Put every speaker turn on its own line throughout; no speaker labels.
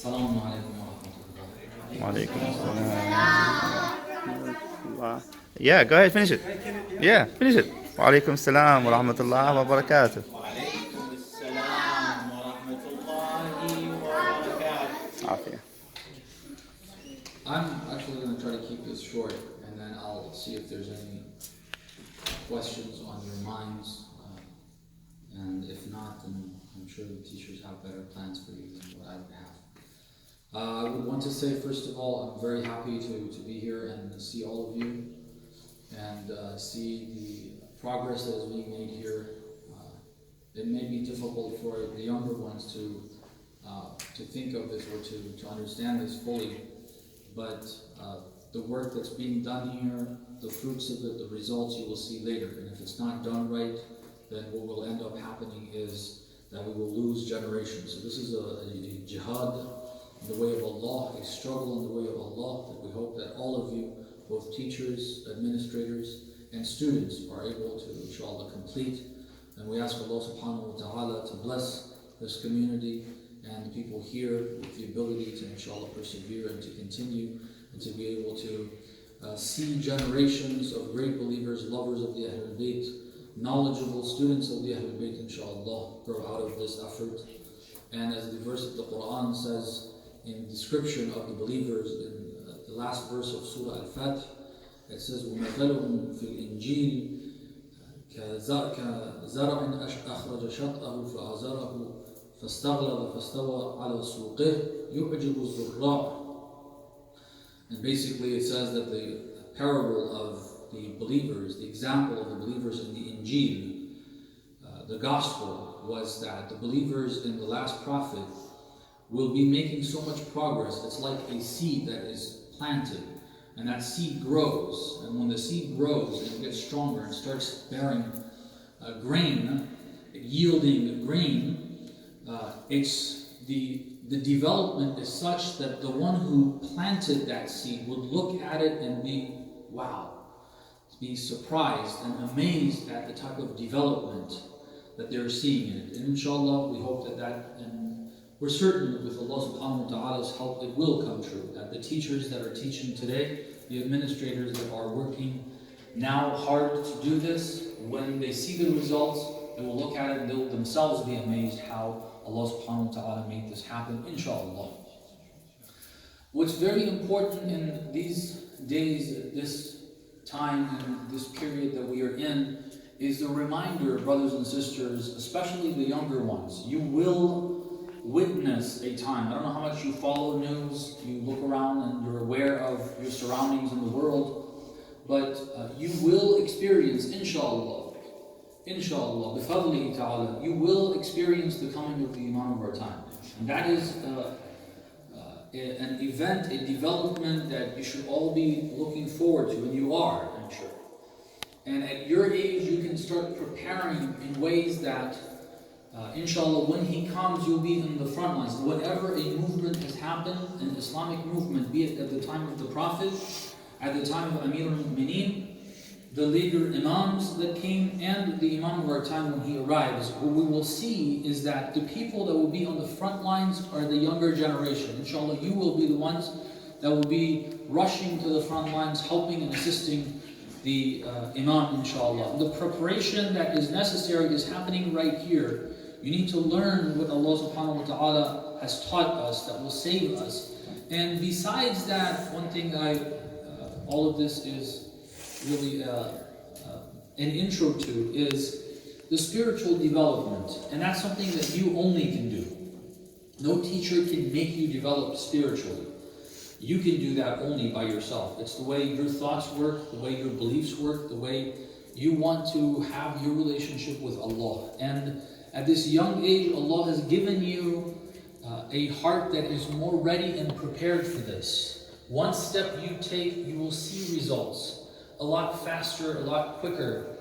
Assalamu alaikum wa rahmatullah.
Wa alaikum assalam. Yeah, go ahead, finish it. Yeah, finish it. Wa alaikum assalam wa rahmatullah wa barakatuh.
I'm actually going to try to keep this short, and then I'll see if there's any questions on your minds. And if not, then I'm sure the teachers have better plans for you than what I would have. I would want to say, first of all, I'm very happy to be here and see all of you, and see the progress that is being made here. It may be difficult for the younger ones to think of this or to understand this fully, but the work that's being done here, the fruits of it, the results you will see later. And if it's not done right, then what will end up happening is that we will lose generations. So this is a jihad in the way of Allah, a struggle in the way of Allah, that we hope that all of you, both teachers, administrators, and students, are able to, inshallah, complete. And we ask Allah subhanahu wa ta'ala to bless this community and the people here with the ability to, inshallah, persevere and to continue and to be able to see generations of great believers, lovers of the Ahlul Bayt, knowledgeable students of the Ahlul Bayt, inshallah, grow out of this effort. And as the verse of the Quran says in description of the believers in the last verse of Surah Al-Fatih, it says, وَمَثَلُهُمْ فِي الْإِنْجِيلِ كَزَرْعٍ أَخْرَجَ شَطْأَهُ فَأَزَرَهُ فَاسْتَغْلَظَ فَاسْتَوَى عَلَى سُوقِهِ يُعْجِبُ الزُّرَّاعَ. And basically it says that the parable of the believers, the example of the believers in the Injil, the gospel, was that the believers in the last prophet will be making so much progress. It's like a seed that is planted, and that seed grows, and when the seed grows and it gets stronger and starts bearing grain, yielding grain, the development is such that the one who planted that seed would look at it and be, wow, be surprised and amazed at the type of development that they're seeing in it. And inshallah, we hope that and we're certain with Allah subhanahu wa ta'ala's help, it will come true. That the teachers that are teaching today, the administrators that are working now hard to do this, when they see the results, they will look at it and they'll themselves be amazed how Allah subhanahu wa ta'ala made this happen, inshallah. What's very important in these days, this time and this period that we are in, is the reminder, brothers and sisters, especially the younger ones. You will witness a time. I don't know how much you follow news, you look around and you're aware of your surroundings in the world, but you will experience, inshallah, bifadlihi ta'ala, you will experience the coming of the Imam of our time. And that is an event, a development that you should all be looking forward to, and you are, I'm sure. And at your age, you can start preparing in ways that, inshallah, when he comes, you'll be in the front lines. Whatever a movement has happened, an Islamic movement, be it at the time of the Prophet, at the time of Amir al-Mu'mineen, the leader imams that came, and the Imam of our time when he arrives, what we will see is that the people that will be on the front lines are the younger generation. Inshallah, you will be the ones that will be rushing to the front lines, helping and assisting the Imam, inshallah. The preparation that is necessary is happening right here. You need to learn what Allah subhanahu wa ta'ala has taught us that will save us. And besides that, one thing all of this is really an intro to is the spiritual development. And that's something that you only can do. No teacher can make you develop spiritually. You can do that only by yourself. It's the way your thoughts work, the way your beliefs work, the way you want to have your relationship with Allah. And at this young age, Allah has given you a heart that is more ready and prepared for this. One step you take, you will see results a lot faster, a lot quicker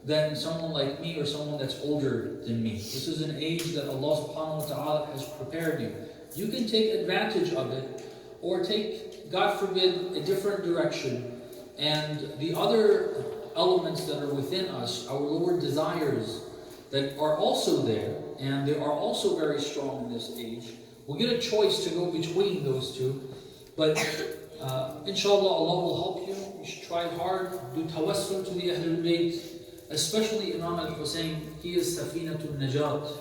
than someone like me or someone that's older than me. This is an age that Allah subhanahu wa ta'ala has prepared you. You can take advantage of it, or take, God forbid, a different direction. And the other elements that are within us, our lower desires that are also there, and they are also very strong in this age, we'll get a choice to go between those two. But inshallah, Allah will help you. You should try hard. Do tawassul to the Ahlul Bayt, especially Imam al-Hussein. He is Safinatul Najat.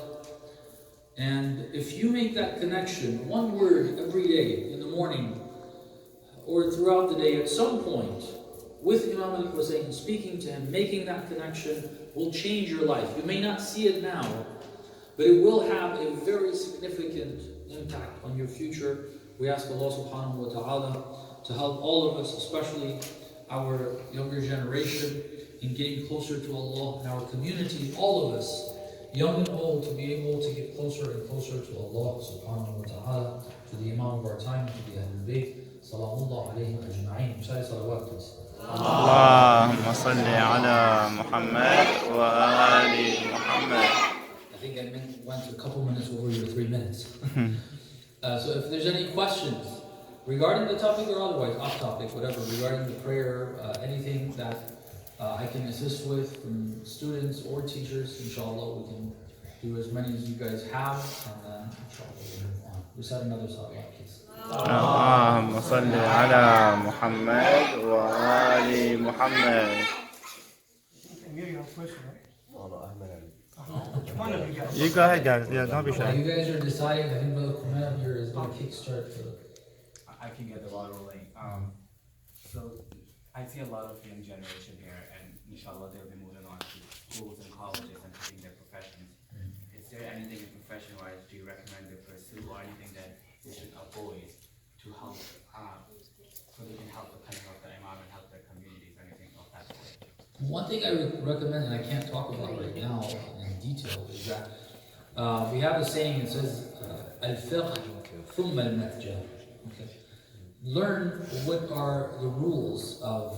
And if you make that connection, one word every day, in the morning, or throughout the day, at some point, with Imam al-Hussein, speaking to him, making that connection, will change your life. You may not see it now, but it will have a very significant impact on your future. We ask Allah subhanahu wa ta'ala to help all of us, especially our younger generation, in getting closer to Allah, and our community, all of us, young and old, to be able to get closer and closer to Allah subhanahu wa ta'ala, to the Imam of our time, to the Ahlul Bayt. Salamullah alayhim ajma'in. Say salawat, please.
اللهم صل على محمد وآل محمد.
I think I went a couple minutes over your 3 minutes. So if there's any questions regarding the topic or otherwise, off topic, whatever, regarding the prayer, anything that I can assist with from students or teachers, inshallah, we can do as many as you guys have, and then inshallah we'll move on. Recite another salawat, please.
اللهم صل على محمد وآل محمد. You go ahead, guys. Yeah, don't be shy.
You guys are deciding. I think Brother Kuman here is going to kickstart the.
I can get the ball rolling. So I see a lot of young generation here, and inshallah they'll be moving on to schools and colleges and picking their professions. Is there anything in profession-wise do you recommend they pursue, or anything that they should avoid to help, so they can help the coming of the Imam and help their communities, anything of that sort?
One thing I would recommend, and I can't talk about right now in detail, is that we have a saying. It says, "Al-fiqh thumma al-matja." Okay. Learn what are the rules of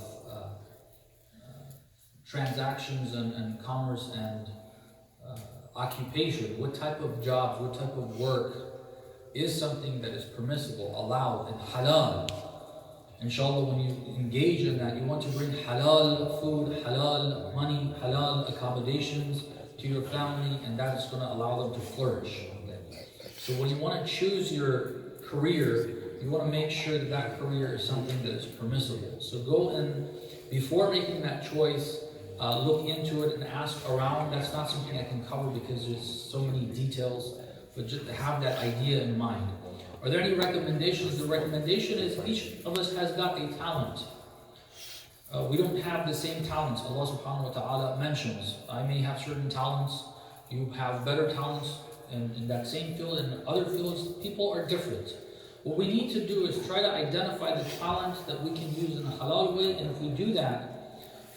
transactions and commerce and occupation. What type of jobs, what type of work is something that is permissible, allowed, and halal. Inshallah, when you engage in that, you want to bring halal food, halal money, halal accommodations to your family, and that is going to allow them to flourish. Okay? So when you want to choose your career, you want to make sure that that career is something that is permissible. So go in, before making that choice, look into it and ask around. That's not something I can cover because there's so many details, but just to have that idea in mind. Are there any recommendations? The recommendation is each of us has got a talent. We don't have the same talents. Allah subhanahu wa ta'ala mentions, I may have certain talents, you have better talents in that same field, and in other fields, people are different. What we need to do is try to identify the talents that we can use in a halal way, and if we do that,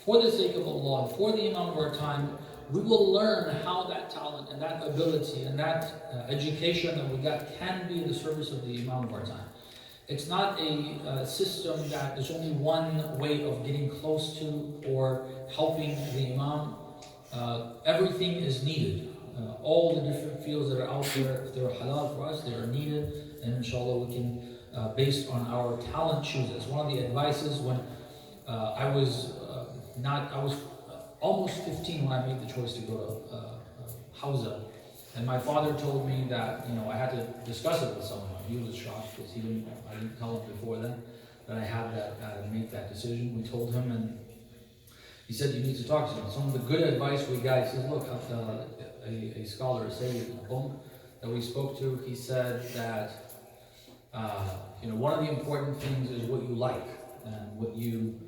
for the sake of Allah, for the Imam of our time, we will learn how that talent and that ability and that education that we got can be in the service of the Imam of our time. It's not a system that there's only one way of getting close to or helping the Imam. Everything is needed. All the different fields that are out there, if they're halal for us, they are needed. And inshallah we can, based on our talent, choose. It's one of the advices when I was almost 15 when I made the choice to go to Hawza. And my father told me that, I had to discuss it with someone. He was shocked because I didn't tell him before then that I had to make that decision. We told him, and he said, you need to talk to him. Some of the good advice we got, he says, look, a scholar, a Sayyid that we spoke to, he said that, one of the important things is what you like and what you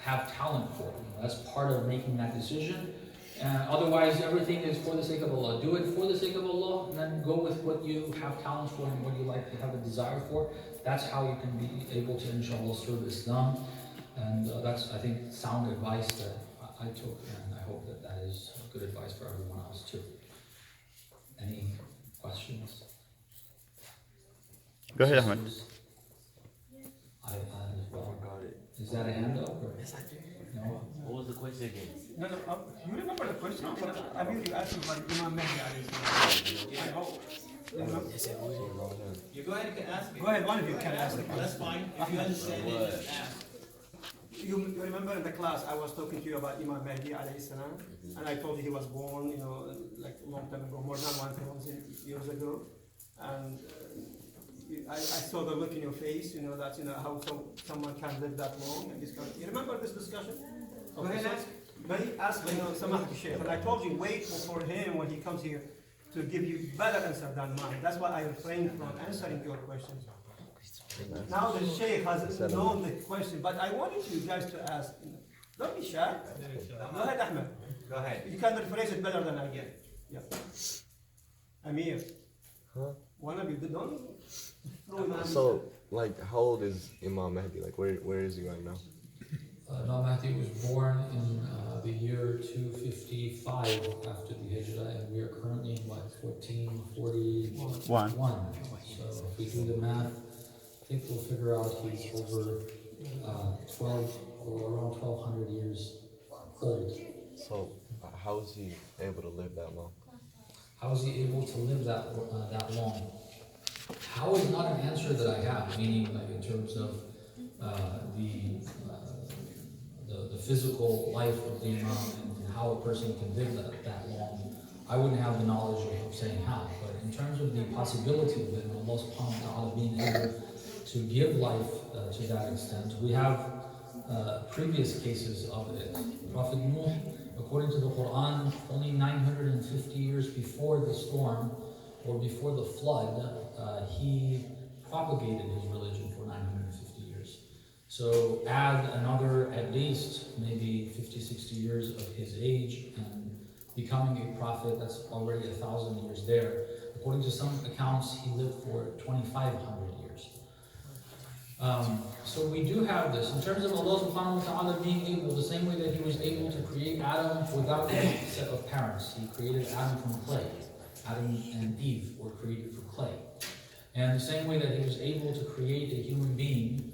have talent for. That's part of making that decision. Otherwise, everything is for the sake of Allah. Do it for the sake of Allah, and then go with what you have talent for and what you like to have a desire for. That's how you can be able to, inshallah, serve Islam. And that's, I think, sound advice that I took, and I hope that that is good advice for everyone else too. Any questions?
Go ahead, Ahmed.
Is that a hand up? Or?
Yes, I do.
No?
What was the question again?
No, you remember the question? I mean, you asked me about Imam Mahdi alayhi. I hope.
Yes, it was.
You go ahead, you can ask me.
Go ahead, one of you can ask the question.
That's fine. If you understand it, just ask.
You remember in the class I was talking to you about Imam Mahdi alayhi salam, and I told you he was born, like a long time ago, more than 1,000 years ago. And I saw the look in your face, that, how someone can live that long and this kind of, you remember this discussion? Go ahead and ask. But he asked, Samahat Sheikh, and I told you, wait for him when he comes here to give you better answer than mine. That's why I refrained from answering your questions. Now the Sheikh has known the question, but I wanted you guys to ask. Don't be shy. Go ahead, Ahmed.
Go ahead.
You can rephrase it better than I can. Yeah. Amir.
Huh?
One of you, don't.
So, like, how old is Imam Mahdi? Like, where is he right now?
Al-Mahdi was born in the year 255 after the Hijrah, and we are currently in 1441. So if we do the math, I think we'll figure out he's over 12 or around 1200 years old.
So, how is he able to live that long?
How is he able to live that long? How is not an answer that I have, meaning like in terms of the physical life of the Imam and how a person can live that long. I wouldn't have the knowledge of saying how, but in terms of the possibility of it, and Allah subhanahu wa ta'ala being able to give life to that extent, we have previous cases of it. Prophet Nuh, according to the Quran, only 950 years before the storm or before the flood, he propagated his religion for 950 years. So add another at least maybe 50, 60 years of his age and becoming a prophet, that's already 1,000 years there. According to some accounts, he lived for 2,500 years. So we do have this. In terms of Allah subhanahu wa ta'ala being able, the same way that he was able to create Adam without a set of parents. He created Adam from clay. Adam and Eve were created from clay. And the same way that he was able to create a human being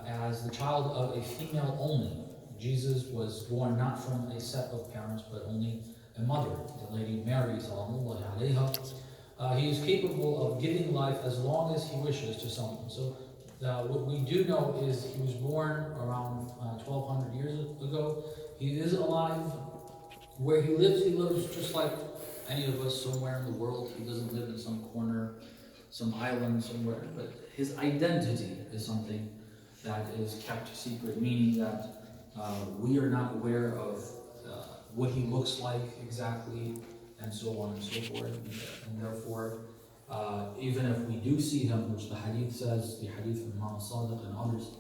as the child of a female only. Jesus was born not from a set of parents, but only a mother, the Lady Mary, sallallahu alayha. He is capable of giving life as long as he wishes to someone. So what we do know is he was born around 1,200 years ago. He is alive. Where he lives just like any of us somewhere in the world. He doesn't live in some corner, some island somewhere. But his identity is something that is kept secret, meaning that we are not aware of what he looks like exactly, and so on and so forth. And therefore, even if we do see him, which the hadith says, the hadith of Imam Sadiq and others,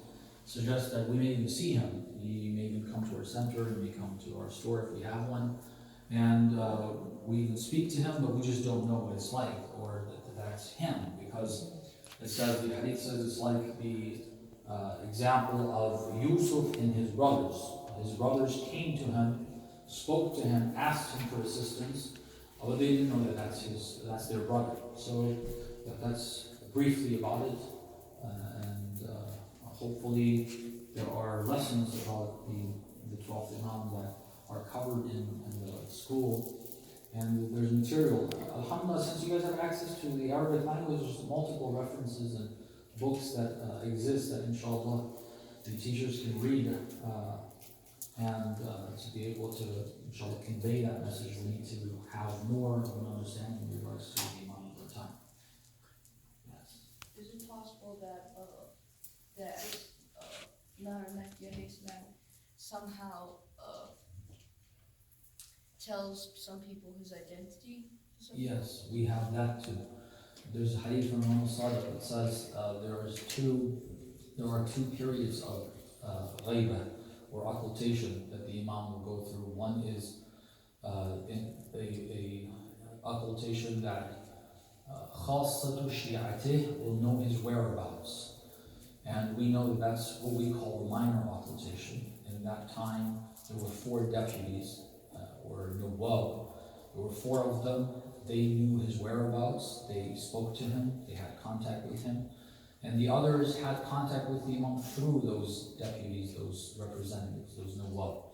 suggest that we may even see him. He may even come to our center, he may come to our store if we have one. And we even speak to him, but we just don't know what it's like, or that that's him, because it says, the hadith says it's like the example of Yusuf and his brothers. His brothers came to him, spoke to him, asked him for assistance, although they didn't know that that's their brother. So that's briefly about it, and hopefully there are lessons about the 12th Imam that are covered in the school, and there's material. Alhamdulillah, since you guys have access to the Arabic language, there's multiple references and books that exist that inshallah the teachers can read, and to be able to inshallah convey that message, we need to have more of an understanding in regards to the Imam of the time. Yes.
Is it possible that Al-Mahdi somehow tells some people his identity?
Yes, we have that too. There's a hadith from Imam Sadiq that says there are two periods of ghaiba or occultation that the Imam will go through. One is a occultation that khassatu shi'atih will know his whereabouts. And we know that that's what we call the minor occultation. In that time, there were 4 deputies, or nuwab. There were 4 of them. They knew his whereabouts. They spoke to him. They had contact with him. And the others had contact with the Imam through those deputies, those representatives, those nuwab.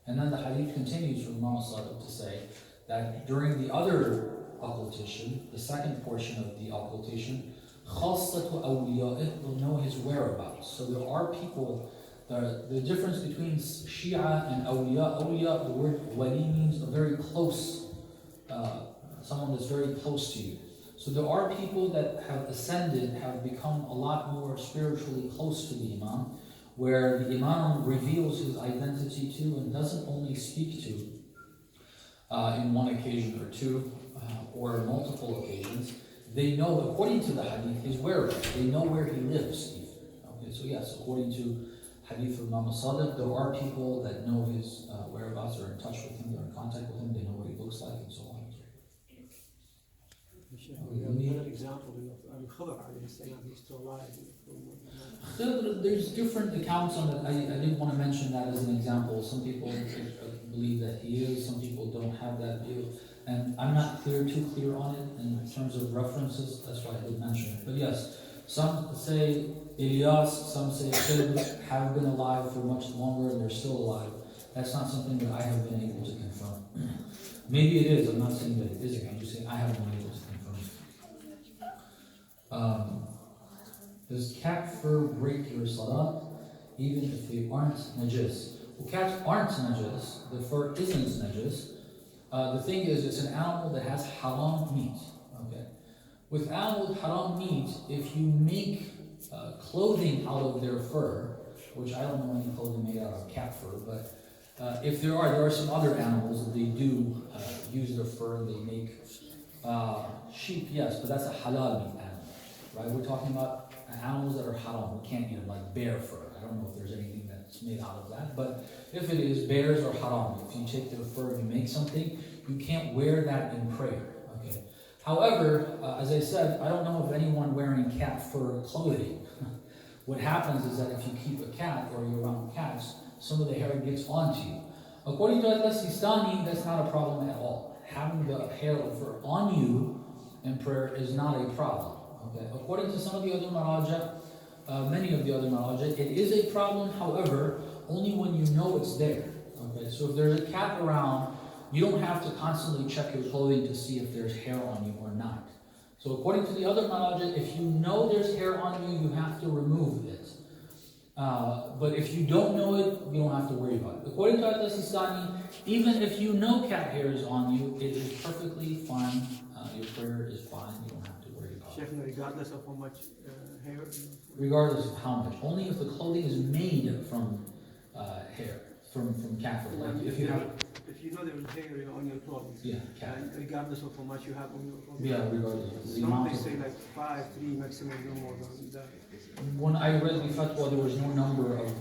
And then the hadith continues from Imam Sadiq to say that during the other occultation, the second portion of the occultation, khassatu awliya'ih will know his whereabouts. So there are people, the difference between Shia and awliya. Awliya, the word wali means a very close, someone that's very close to you. So there are people that have ascended, have become a lot more spiritually close to the Imam, where the Imam reveals his identity to and doesn't only speak to in one occasion or two or multiple occasions. They know, according to the hadith, his whereabouts. They know where he lives. Okay, so yes, according to hadith of Imam Sadiq, there are people that know his whereabouts, are in touch with him, they're in contact with him, they know what he looks like, and so on.
We have another example of Al-Khidr alayhi salam, he's still alive.
There's different accounts on it. I did want to mention that as an example. Some people believe that he is, some people don't have that view. And I'm not too clear on it in terms of references, that's why I did mention it. But yes, some say Ilyas, some say Khidr have been alive for much longer and they're still alive. That's not something that I have been able to confirm. Maybe it is, I'm not saying that it isn't, I'm just saying I haven't been able to confirm. Does cat fur break your salat even if they aren't najis? Well, cats aren't najis, the fur isn't najis. The thing is, it's an animal that has haram meat. Okay, with animals with haram meat, if you make clothing out of their fur, which I don't know any clothing made out of cat fur, but if there are some other animals that they do use their fur and they make sheep, yes, but that's a halal meat animal, right? We're talking about animals that are haram, we can't eat them, like bear fur. I don't know if there's anything that's made out of that, but if it is, bears are haram. If you take their fur and you make something, you can't wear that in prayer, okay? However, as I said, I don't know of anyone wearing cat fur clothing. What happens is that if you keep a cat or you're around cats, some of the hair gets onto you. According to Al-Sistani, that's not a problem at all. Having the hair or fur on you in prayer is not a problem. Okay. According to some of the other maraja, many of the other maraja, it is a problem, however, only when you know it's there. Okay, so if there's a cat around, you don't have to constantly check your clothing to see if there's hair on you or not. So according to the other maraja, if you know there's hair on you, you have to remove it. But if you don't know it, you don't have to worry about it. According to Al-Sistani, even if you know cat hair is on you, it is perfectly fine. Your prayer is fine. You don't have to worry about it.
Regardless of how much hair?
Regardless of how much. Only if the clothing is made from hair, from cat fur. Like if you have...
If you know there is hair on your clothes,
yeah, cat.
And regardless of how much you have on your clothes.
Yeah, regardless.
Some they say like 5, 3 maximum, no more than that.
When I read the fatwa, there was no number of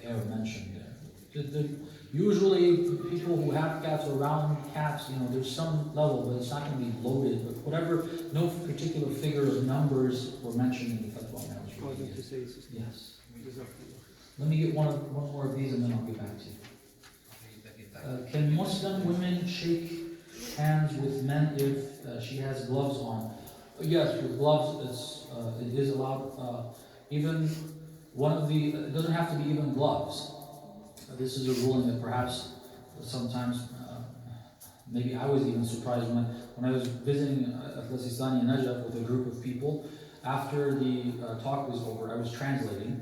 hair mentioned there. Usually, people who have cats or around cats, you know, there's some level, but it's not going to be loaded. But whatever, no particular figure of numbers were mentioned in the fatwa. Yes. Let me get one more of these, and then I'll get back to you. Can Muslim women shake hands with men if she has gloves on? Yes, with gloves, it is allowed. Even one of the, it doesn't have to be even gloves. This is a ruling that perhaps sometimes, maybe I was even surprised when I was visiting Al-Sistani in Najaf with a group of people. After the talk was over, I was translating.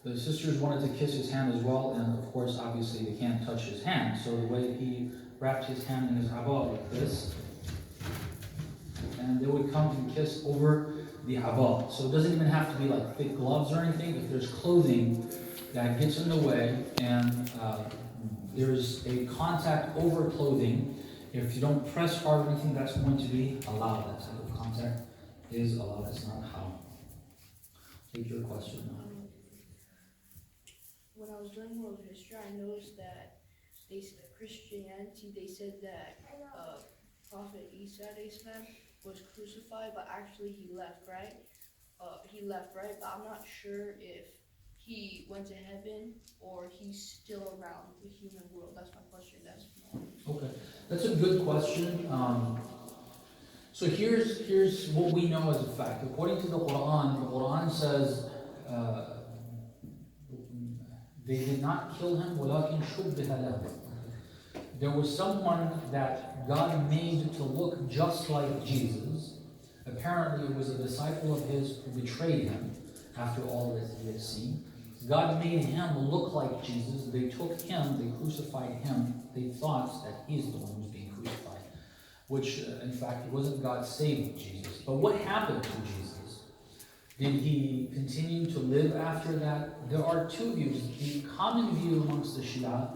The sisters wanted to kiss his hand as well, and of course, obviously, they can't touch his hand. So the way he wrapped his hand in his abba like this, and they would come and kiss over the abba. So it doesn't even have to be like thick gloves or anything. If there's clothing that gets in the way and there's a contact over clothing, if you don't press hard or anything, that's going to be allowed. That type of contact is allowed. It's not haram. Take your question now.
When I was doing world history, I noticed that Christianity, they said that Prophet Isa was crucified, but actually he left, right? But I'm not sure if he went to heaven or he's still around the human world. That's my question.
Okay, that's a good question. So here's what we know as a fact. According to the Quran says they did not kill him, وَلَكِنْ شُبِّهَ لَهُ. There was someone that God made to look just like Jesus. Apparently it was a disciple of his who betrayed him after all that he had seen. God made him look like Jesus. They took him, they crucified him. They thought that he's the one who's being crucified. which in fact it wasn't God saved Jesus. But what happened to Jesus? Did he continue to live after that? There are two views. The common view amongst the Shia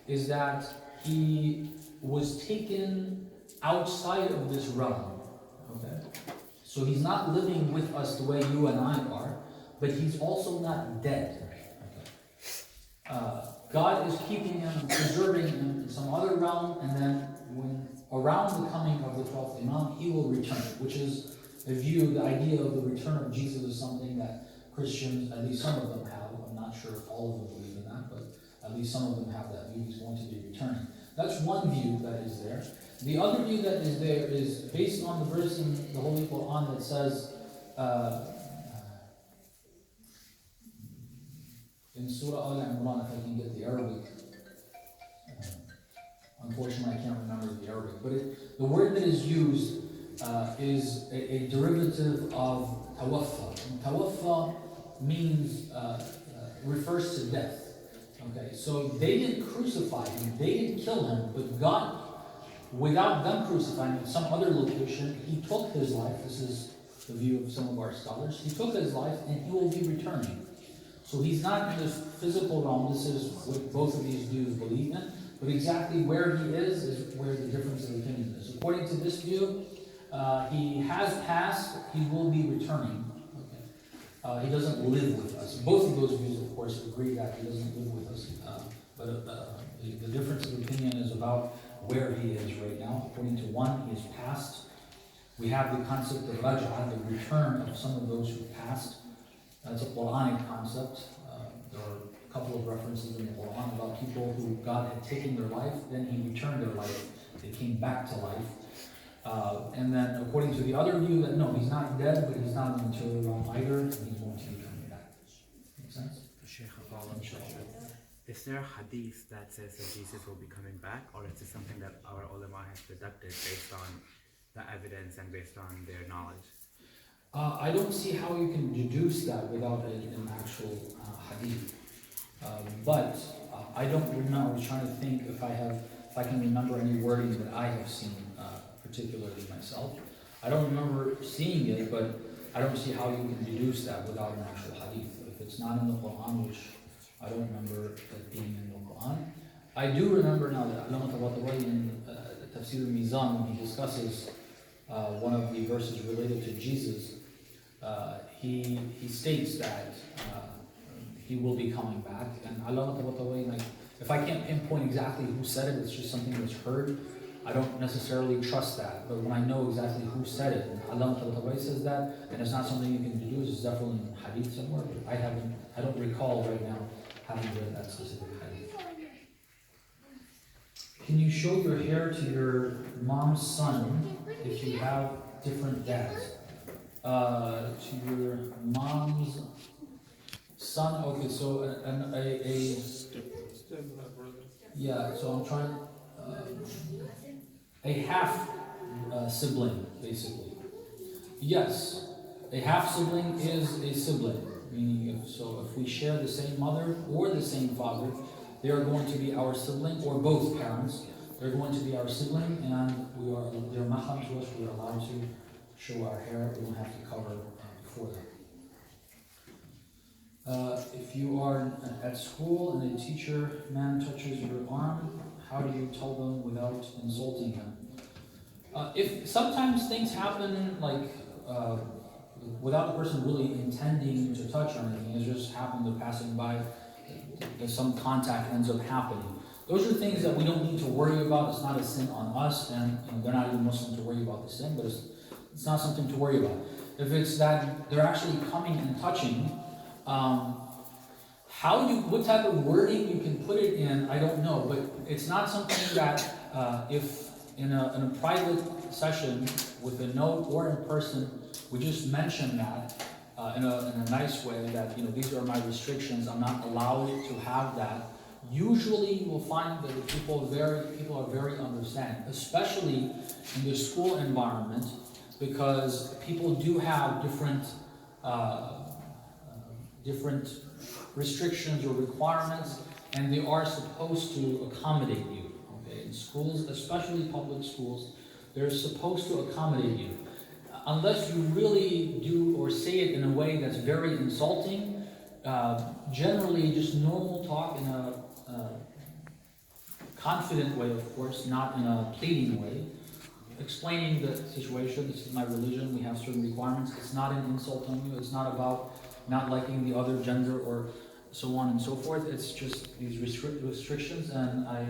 is that he was taken outside of this realm. Okay? So he's not living with us the way you and I are, but he's also not dead. Okay? God is keeping him, preserving him in some other realm, and then when around the coming of the 12th Imam, he will return, which is a view, the idea of the return of Jesus is something that Christians, at least some of them have. I'm not sure if all of them believe in that, but at least some of them have that view. He's going to be returning. That's one view that is there. The other view that is there is based on the verse in the Holy Quran that says, in Surah Al-Imran, if I can get the Arabic. Unfortunately, I can't remember the Arabic. But the word that is used is a derivative of tawaffa. And tawaffa means, refers to death. Okay, so they didn't crucify him, they didn't kill him, but God, without them crucifying him, some other location, he took his life. This is the view of some of our scholars. He took his life and he will be returning. So he's not in this physical realm. This is what both of these views believe in. But exactly where he is where the difference of opinion is. According to this view, he has passed, he will be returning. Okay. He doesn't live with us. Both of those views, of course, agree that he doesn't live with us. But the difference of opinion is about where he is right now. According to one, he has passed. We have the concept of raj'ah, the return of some of those who passed. That's a Quranic concept. There are a couple of references in the Quran about people who God had taken their life, then he returned their life. They came back to life. And then according to the other view, that no, he's not dead, but he's not in the material realm either, and he's going to be coming back. Make sense?
Sheikh, a follow-up question. Is there a hadith that says that Jesus will be coming back, or is this something that our ulama has deducted based on the evidence and based on their knowledge?
I don't see how you can deduce that without an actual hadith. But I don't remember. I was trying to think if I can remember any wording that I have seen, particularly myself. I don't remember seeing it, but I don't see how you can deduce that without an actual hadith. If it's not in the Quran, which I don't remember it being in the Quran. I do remember now that Al-Mahdi in Tafsir al-Mizan, when he discusses one of the verses related to Jesus, he states that he will be coming back. And Al-Mahdi, like, if I can't pinpoint exactly who said it, it's just something that's heard. I don't necessarily trust that, but when I know exactly who said it, and Al-Mahdi says that, and it's not something you can deduce, it's definitely in hadith somewhere, but I don't recall right now having read that specific hadith. Can you show your hair to your mom's son if you have different dads? To your mom's son, okay, so yeah, so I'm trying, a half sibling, basically. Yes, a half sibling is a sibling, meaning if we share the same mother or the same father, they are going to be our sibling, or both parents. They're going to be our sibling, and they're mahram to us. We are allowed to show our hair. We don't have to cover before that. If you are at school and a teacher man touches your arm, how do you tell them without insulting him? If sometimes things happen like without the person really intending to touch or anything, it just happened to passing by, some contact ends up happening. Those are things that we don't need to worry about. It's not a sin on us, and they're not even Muslim to worry about the sin, but it's not something to worry about. If it's that they're actually coming and touching, what type of wording you can put it in, I don't know, but it's not something that if in a private session with a note or in person, we just mention that in a nice way that these are my restrictions. I'm not allowed to have that. Usually, you will find that people are very understanding, especially in the school environment, because people do have different restrictions or requirements, and they are supposed to accommodate you. Okay, in schools, especially public schools, They're supposed to accommodate you. Unless you really do or say it in a way that's very insulting, generally just normal talk in a confident way, of course, not in a pleading way, explaining the situation. This is my religion, we have certain requirements. It's not an insult on you, it's not about not liking the other gender or so on and so forth. It's just these restrictions, and I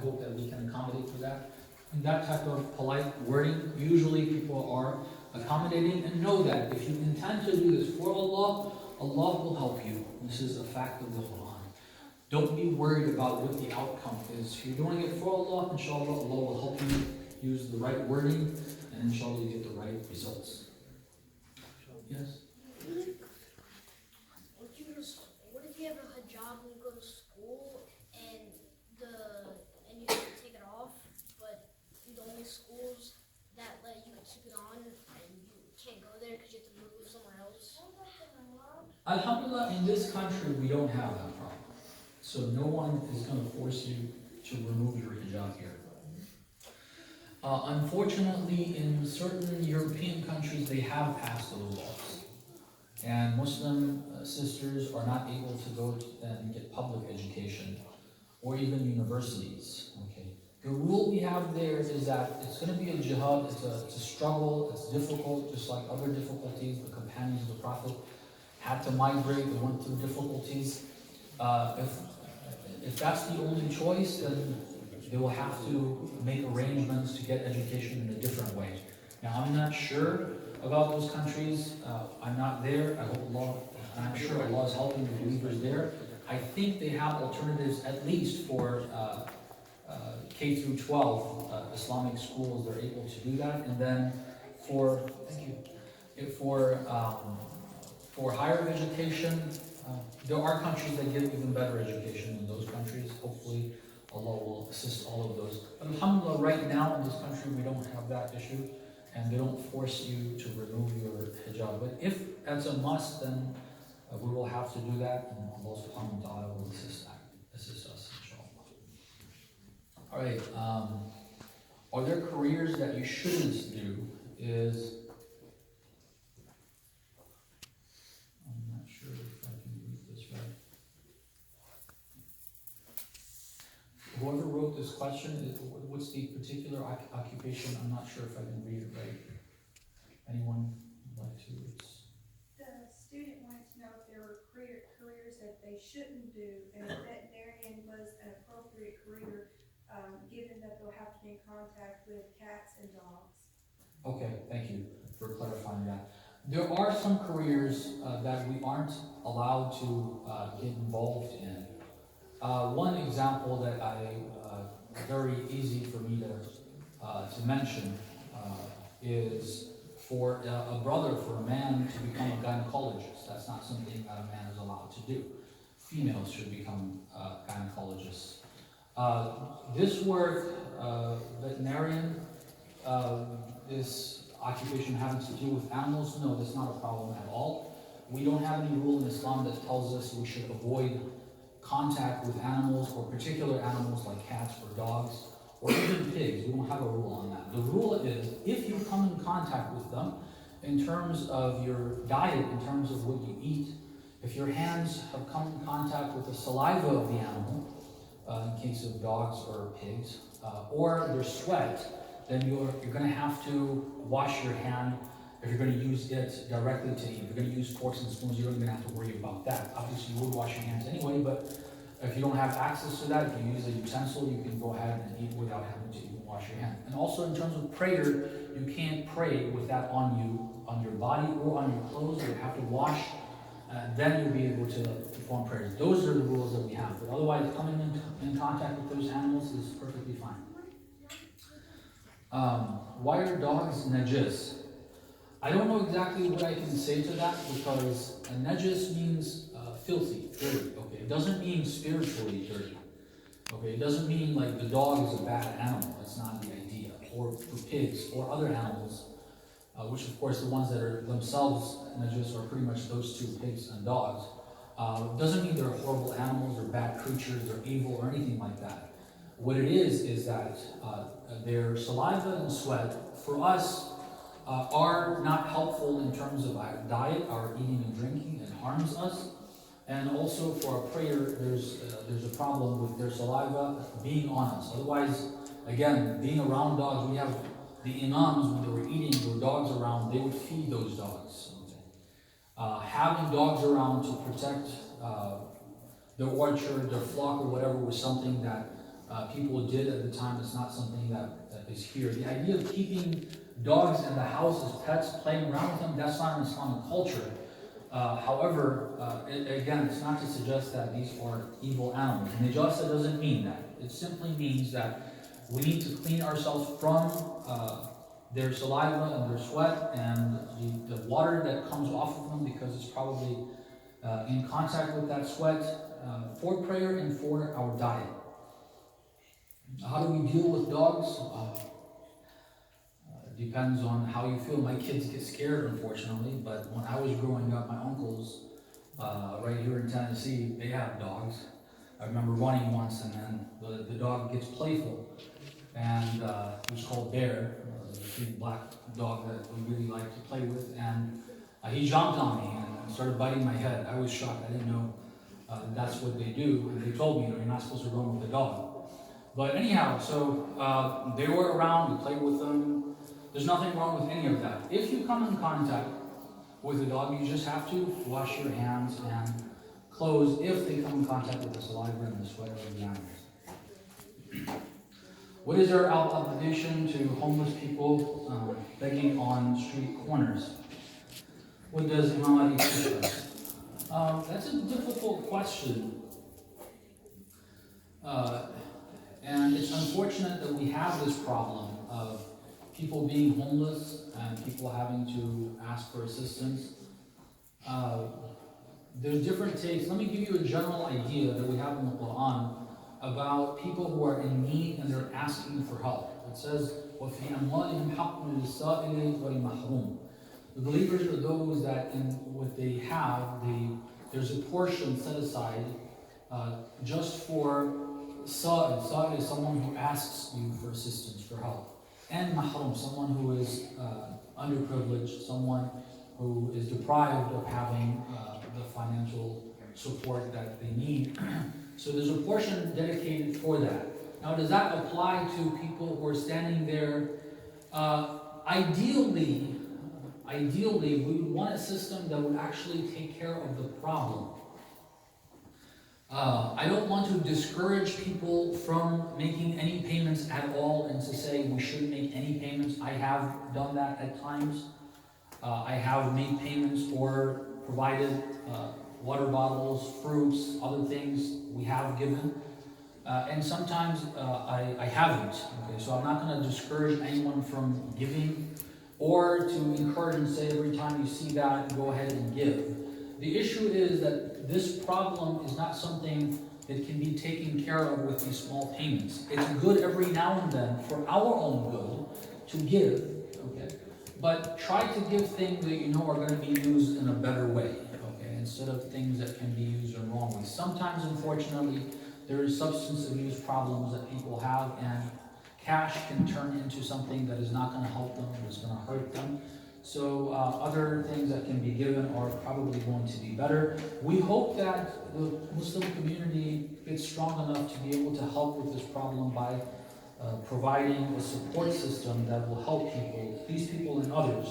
hope that we can accommodate for that. And that type of polite wording, usually people are accommodating, and know that if you intend to do this for Allah, Allah will help you. This is a fact of the Quran. Don't be worried about what the outcome is. If you're doing it for Allah, inshallah, Allah will help you use the right wording, and inshallah you get the right results. Yes?
What if you have a hijab and you go to school and you have to take it off, but the only schools that let you keep it on and you can't go there because you have to move somewhere else?
Alhamdulillah, in this country we don't have that problem. So no one is going to force you to remove your hijab here. Unfortunately, in certain European countries, they have passed those laws. And Muslim sisters are not able to go and get public education, or even universities. Okay. The rule we have there is that it's going to be a jihad, it's a struggle, it's difficult, just like other difficulties. The companions of the Prophet had to migrate, they went through difficulties. If that's the only choice, then they will have to make arrangements to get education in a different way. Now, I'm not sure about those countries. I'm not there. I hope Allah, I'm sure Allah is helping the believers there. I think they have alternatives, at least for K through 12 Islamic schools. They're able to do that, and then for higher education, there are countries that give even better education than those countries. Hopefully, Allah will assist all of those. But alhamdulillah, right now in this country, we don't have that issue, and they don't force you to remove your hijab. But if that's a must, then we will have to do that, and Allah subhanahu wa ta'ala will assist us, inshallah. All right, are there careers that you shouldn't do? I'm not sure if I can read this right. Whoever wrote this question, what's the particular occupation? I'm not sure if I can read it right. Anyone would like to?
The student wanted to know if there were careers that they shouldn't do, and if veterinarian was an appropriate career, given that they'll have to be in contact with cats and dogs.
Okay, thank you for clarifying that. There are some careers that we aren't allowed to get involved in. One example that very easy for me to mention is for a man to become a gynecologist. That's not something that a man is allowed to do. Females should become gynecologists. This work, veterinarian, this occupation having to do with animals, no, that's not a problem at all. We don't have any rule in Islam that tells us we should avoid contact with animals, or particular animals like cats or dogs, or even pigs. We don't have a rule on that. The rule is, if you come in contact with them, in terms of your diet, in terms of what you eat, if your hands have come in contact with the saliva of the animal, in case of dogs or pigs, or their sweat, then you're going to have to wash your hand. If you're going to use it directly to eat, if you're going to use forks and spoons, you're not going to have to worry about that. Obviously, you would wash your hands anyway, but if you don't have access to that, if you use a utensil, you can go ahead and eat without having to even wash your hand. And also, in terms of prayer, you can't pray with that on you, on your body or on your clothes. You have to wash, then you'll be able to perform prayers. Those are the rules that we have. But otherwise, coming in contact with those animals is perfectly fine. Why are dogs najis? I don't know exactly what I can say to that, because najis means filthy, dirty. Okay, it doesn't mean spiritually dirty. Okay, it doesn't mean like the dog is a bad animal. That's not the idea. Or for pigs or other animals, which of course the ones that are themselves najis are pretty much those two, pigs and dogs. Doesn't mean they're horrible animals or bad creatures or evil or anything like that. what it is that their saliva and sweat, for us, are not helpful in terms of our diet, our eating and drinking, and harms us. And also for our prayer, there's a problem with their saliva being on us. Otherwise, again, being around dogs, we have the imams, when they were eating, there were dogs around, they would feed those dogs. Having dogs around to protect their orchard, their flock, or whatever was something that people did at the time. It's not something that is here. The idea of keeping dogs in the house as pets, playing around with them, that's not an Islamic culture. However, again, it's not to suggest that these are evil animals. Najasa doesn't mean that. It simply means that we need to clean ourselves from their saliva and their sweat and the water that comes off of them, because it's probably in contact with that sweat for prayer and for our diet. How do we deal with dogs? Depends on how you feel. My kids get scared, unfortunately, but when I was growing up, my uncles right here in Tennessee, they have dogs. I remember running once, and then the dog gets playful, and it was called Bear, a big black dog that we really like to play with, and he jumped on me and started biting my head. I was shocked. I didn't know that's what they do. And they told me, you're not supposed to run with the dog. But anyhow, so they were around, we played with them. There's nothing wrong with any of that. If you come in contact with a dog, you just have to wash your hands and clothes if they come in contact with the saliva and the sweat of the animals. What is our obligation to homeless people begging on street corners? What does Al-Mahdi teach us? That's a difficult question. And it's unfortunate that we have this problem of people being homeless and people having to ask for assistance. There's different takes. Let me give you a general idea that we have in the Quran about people who are in need and they're asking for help. It says, وَفِي أَمْوَالِهِمْ حَقٌّ لِلسَّائِلِ وَالْمَحْرُومِ. The believers are those that in what they have, there's a portion set aside just for sa'il. Sa'il is someone who asks you for assistance, for help. And mahrum, someone who is underprivileged, someone who is deprived of having the financial support that they need. So there's a portion dedicated for that. Now, does that apply to people who are standing there? Ideally, we would want a system that would actually take care of the problem. I don't want to discourage people from making any payments at all and to say we shouldn't make any payments. I have done that at times. I have made payments or provided water bottles, fruits, other things we have given. And sometimes I haven't. Okay, so I'm not going to discourage anyone from giving or to encourage and say every time you see that, go ahead and give. The issue is that this problem is not something that can be taken care of with these small payments. It's good every now and then for our own good to give, okay? But try to give things that you know are going to be used in a better way, okay? Instead of things that can be used in wrong ways. Sometimes, unfortunately, there is substance abuse problems that people have, and cash can turn into something that is not going to help them, that is going to hurt them. So other things that can be given are probably going to be better. We hope that the Muslim community gets strong enough to be able to help with this problem by providing a support system that will help people, these people and others.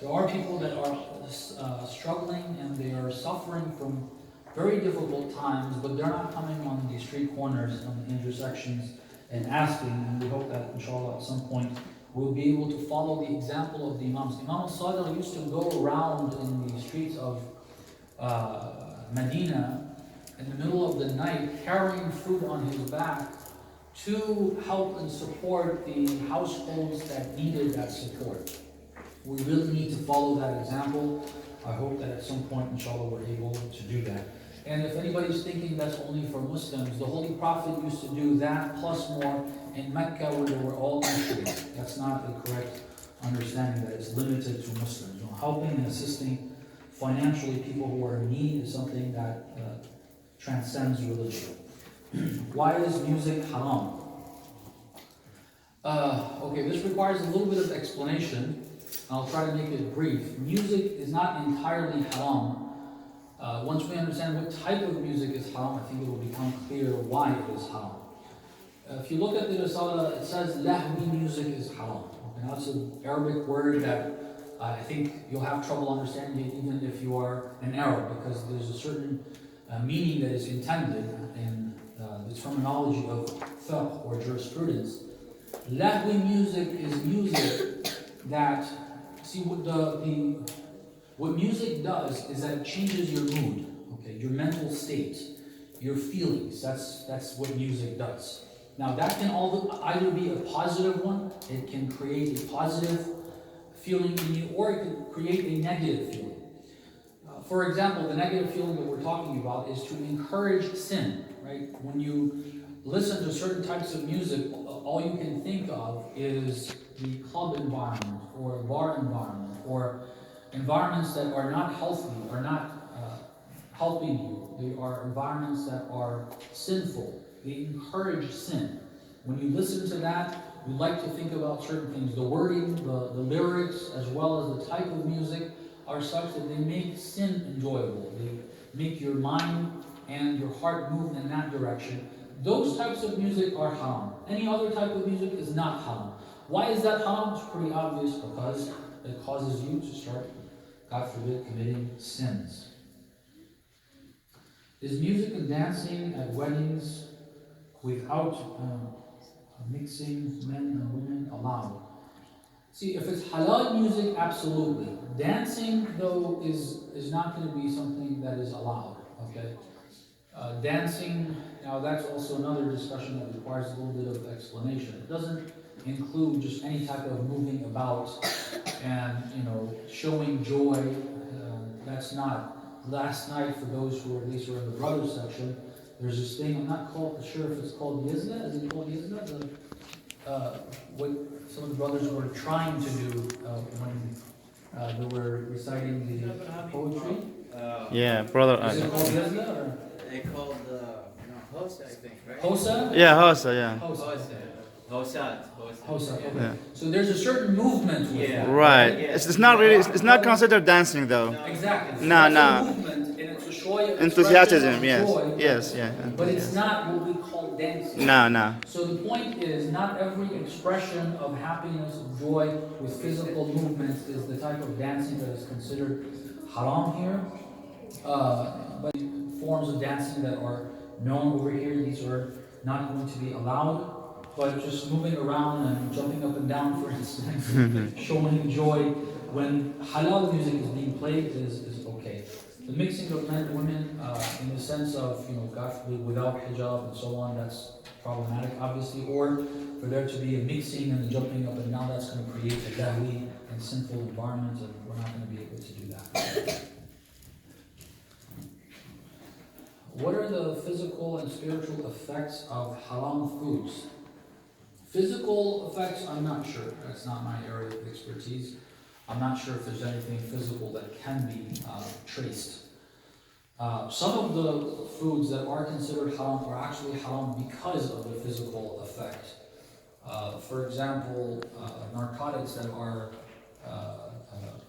There are people that are struggling and they are suffering from very difficult times, but they're not coming on the street corners, on the intersections and asking, and we hope that inshallah at some point we'll be able to follow the example of the Imams. Imam Sodagar used to go around in the streets of Medina in the middle of the night carrying food on his back to help and support the households that needed that support. We really need to follow that example. I hope that at some point, inshallah, we're able to do that. And if anybody's thinking that's only for Muslims, the Holy Prophet used to do that plus more in Mecca where they were all Muslims. That's not the correct understanding that it's limited to Muslims. You know, helping and assisting financially people who are in need is something that transcends religion. Why is music haram? Okay, this requires a little bit of explanation. I'll try to make it brief. Music is not entirely haram. Once we understand what type of music is haram, I think it will become clear why it is haram. If you look at the Risala, it says lahwi music is haram. And that's an Arabic word that I think you'll have trouble understanding it even if you are an Arab, because there's a certain meaning that is intended in the terminology of fiqh or jurisprudence. Lahwi music is music that, see, what music does is that it changes your mood, okay, your mental state, your feelings. That's what music does. Now that can either be a positive one, it can create a positive feeling in you, or it can create a negative feeling. For example, the negative feeling that we're talking about is to encourage sin, right? When you listen to certain types of music, all you can think of is the club environment or bar environment or environments that are not healthy, are not helping you. They are environments that are sinful. They encourage sin. When you listen to that, we like to think about certain things. The wording, the lyrics, as well as the type of music are such that they make sin enjoyable. They make your mind and your heart move in that direction. Those types of music are haram. Any other type of music is not haram. Why is that haram? It's pretty obvious, because it causes you to start, God forbid, committing sins. Is music and dancing at weddings without mixing men and women allowed? See, if it's halal music, absolutely. Dancing, though, is not going to be something that is allowed, okay? Dancing, now that's also another discussion that requires a little bit of explanation. It doesn't include just any type of moving about and, showing joy. That's not. Last night, for those who at least were in the brothers section, there's this thing, I'm not sure if it's called Yizna. Is it called Yizna? What some of the brothers were trying to do when they were reciting the poetry.
Yeah, brother.
Is it called Yizna? Or?
They called Hosa, I think, right?
Hosa?
Yeah, Hosa, yeah.
Hosa, okay.
Yeah.
So there's a certain movement with that.
Right. It's not really. It's not considered dancing though.
Exactly.
No,
That's
no.
a movement, and it's a show
Enthusiasm. Yes.
joy,
Yes. Yeah.
but it's not what we call dancing.
No, no.
So the point is, not every expression of happiness, of joy, with physical movements is the type of dancing that is considered haram here. But forms of dancing that are known over here, these are not going to be allowed. But just moving around and jumping up and down, for instance, showing joy when halal music is being played is okay. The mixing of men and women in the sense of, God forbid, without hijab and so on, that's problematic, obviously. Or for there to be a mixing and the jumping up and down, that's going to create a dahwi and sinful environment, and we're not going to be able to do that. What are the physical and spiritual effects of haram foods? Physical effects, I'm not sure. That's not my area of expertise. I'm not sure if there's anything physical that can be traced. Some of the foods that are considered haram are actually haram because of the physical effect. For example, narcotics that are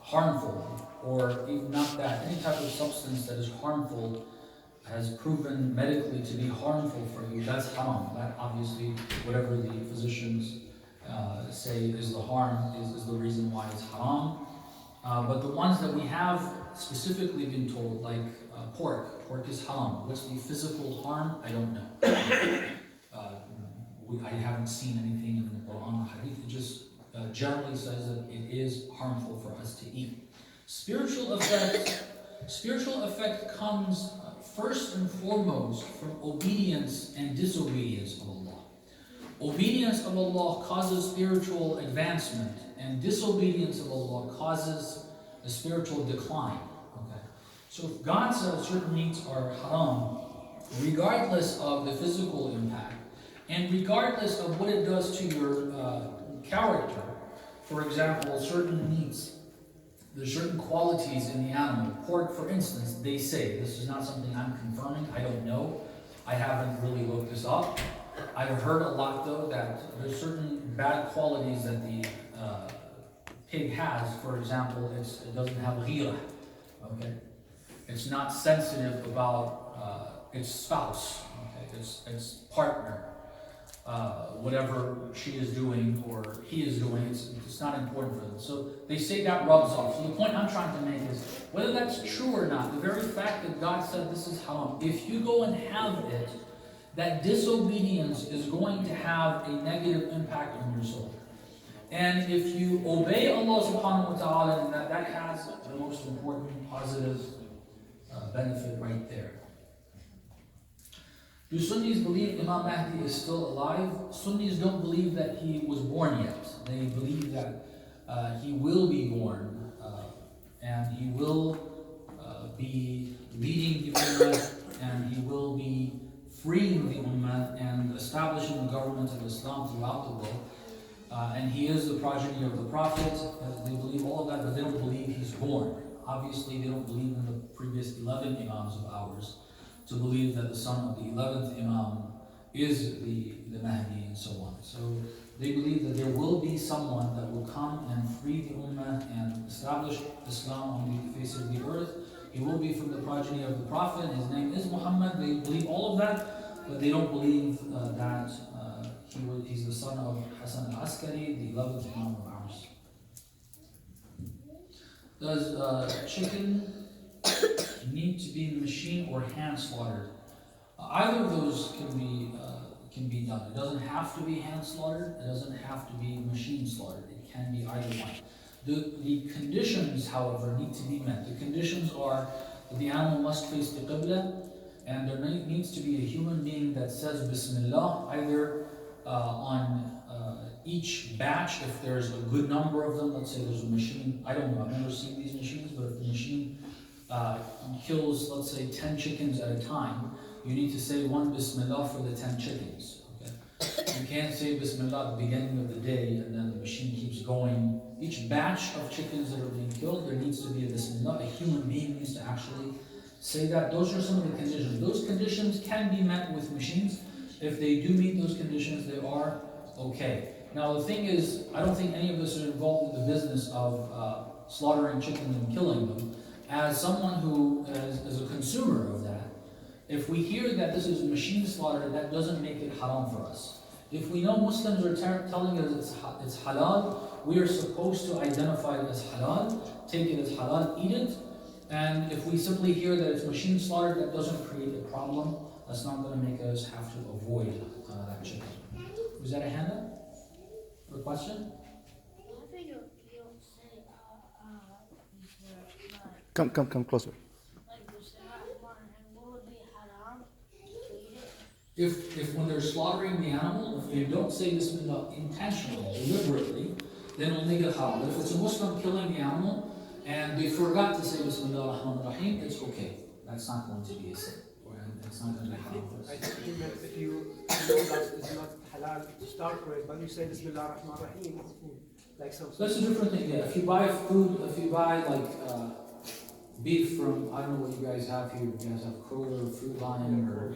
harmful, or even not that, any type of substance that is harmful has proven medically to be harmful for you, that's haram. That obviously, whatever the physicians say is the harm, is the reason why it's haram. But the ones that we have specifically been told, like pork is haram. What's the physical harm? I don't know. I haven't seen anything in the Quran or Hadith. It just generally says that it is harmful for us to eat. Spiritual effect comes first and foremost from obedience and disobedience of Allah. Obedience of Allah causes spiritual advancement, and disobedience of Allah causes a spiritual decline. Okay? So if God says certain meats are haram, regardless of the physical impact, and regardless of what it does to your character, for example, certain meats, there's certain qualities in the animal. Pork, for instance, they say, this is not something I'm confirming, I don't know, I haven't really looked this up, I've heard a lot though that there's certain bad qualities that the pig has. For example, it doesn't have ghira, okay? It's not sensitive about its spouse, okay? Its partner, whatever she is doing or he is doing, it's not important for them. So they say that rubs off. So the point I'm trying to make is, whether that's true or not, the very fact that God said this is haram, if you go and have it, that disobedience is going to have a negative impact on your soul. And if you obey Allah subhanahu wa ta'ala, then that has the most important positive benefit right there. Do Sunnis believe Imam Mahdi is still alive? Sunnis don't believe that he was born yet. They believe that he will be born and he will be leading the Ummah and he will be freeing the Ummah and establishing the government of Islam throughout the world. And he is the progeny of the Prophet. They believe all of that, but they don't believe he's born. Obviously, they don't believe in the previous 11 Imams of ours to believe that the son of the 11th Imam is the Mahdi and so on. So they believe that there will be someone that will come and free the Ummah and establish Islam on the face of the earth. He will be from the progeny of the Prophet. His name is Muhammad. They believe all of that, but they don't believe that he's the son of Hassan al-Askari, the 11th Imam of ours. Does chicken need to be machine or hand slaughtered? Either of those can be done. It doesn't have to be hand slaughtered. It doesn't have to be machine slaughtered. It can be either one. The conditions, however, need to be met. The conditions are that the animal must face the Qibla, and there needs to be a human being that says Bismillah, either on each batch, if there's a good number of them. Let's say there's a machine, I don't know, I've never seen these machines, but if the machine kills, let's say, 10 chickens at a time, you need to say one Bismillah for the 10 chickens. Okay? You can't say Bismillah at the beginning of the day and then the machine keeps going. Each batch of chickens that are being killed, there needs to be a Bismillah. A human being needs to actually say that. Those are some of the conditions. Those conditions can be met with machines. If they do meet those conditions, they are okay. Now the thing is, I don't think any of us are involved in the business of slaughtering chickens and killing them. As someone who is a consumer of that, if we hear that this is machine slaughter, that doesn't make it haram for us. If we know Muslims are telling us it's halal, we are supposed to identify it as halal, take it as halal, eat it. And if we simply hear that it's machine slaughter, that doesn't create a problem. That's not going to make us have to avoid that chicken. Was that a hand up? For a question?
Come closer.
If when they're slaughtering the animal, if they don't say Bismillah intentionally, deliberately, then it'll make it haram. But if it's a Muslim killing the animal and they forgot to say Bismillah ar-Rahman ar-Rahim, it's okay. That's not going to be a sin. It's not going to be haram for us.
I think he meant if you know that it's not halal to start with, but you say Bismillah ar-Rahman ar-Rahim, like some.
That's a different thing. Yeah. If you buy food, if you buy like beef from, I don't know what you guys have here. You guys have Kroger, Food Lion, or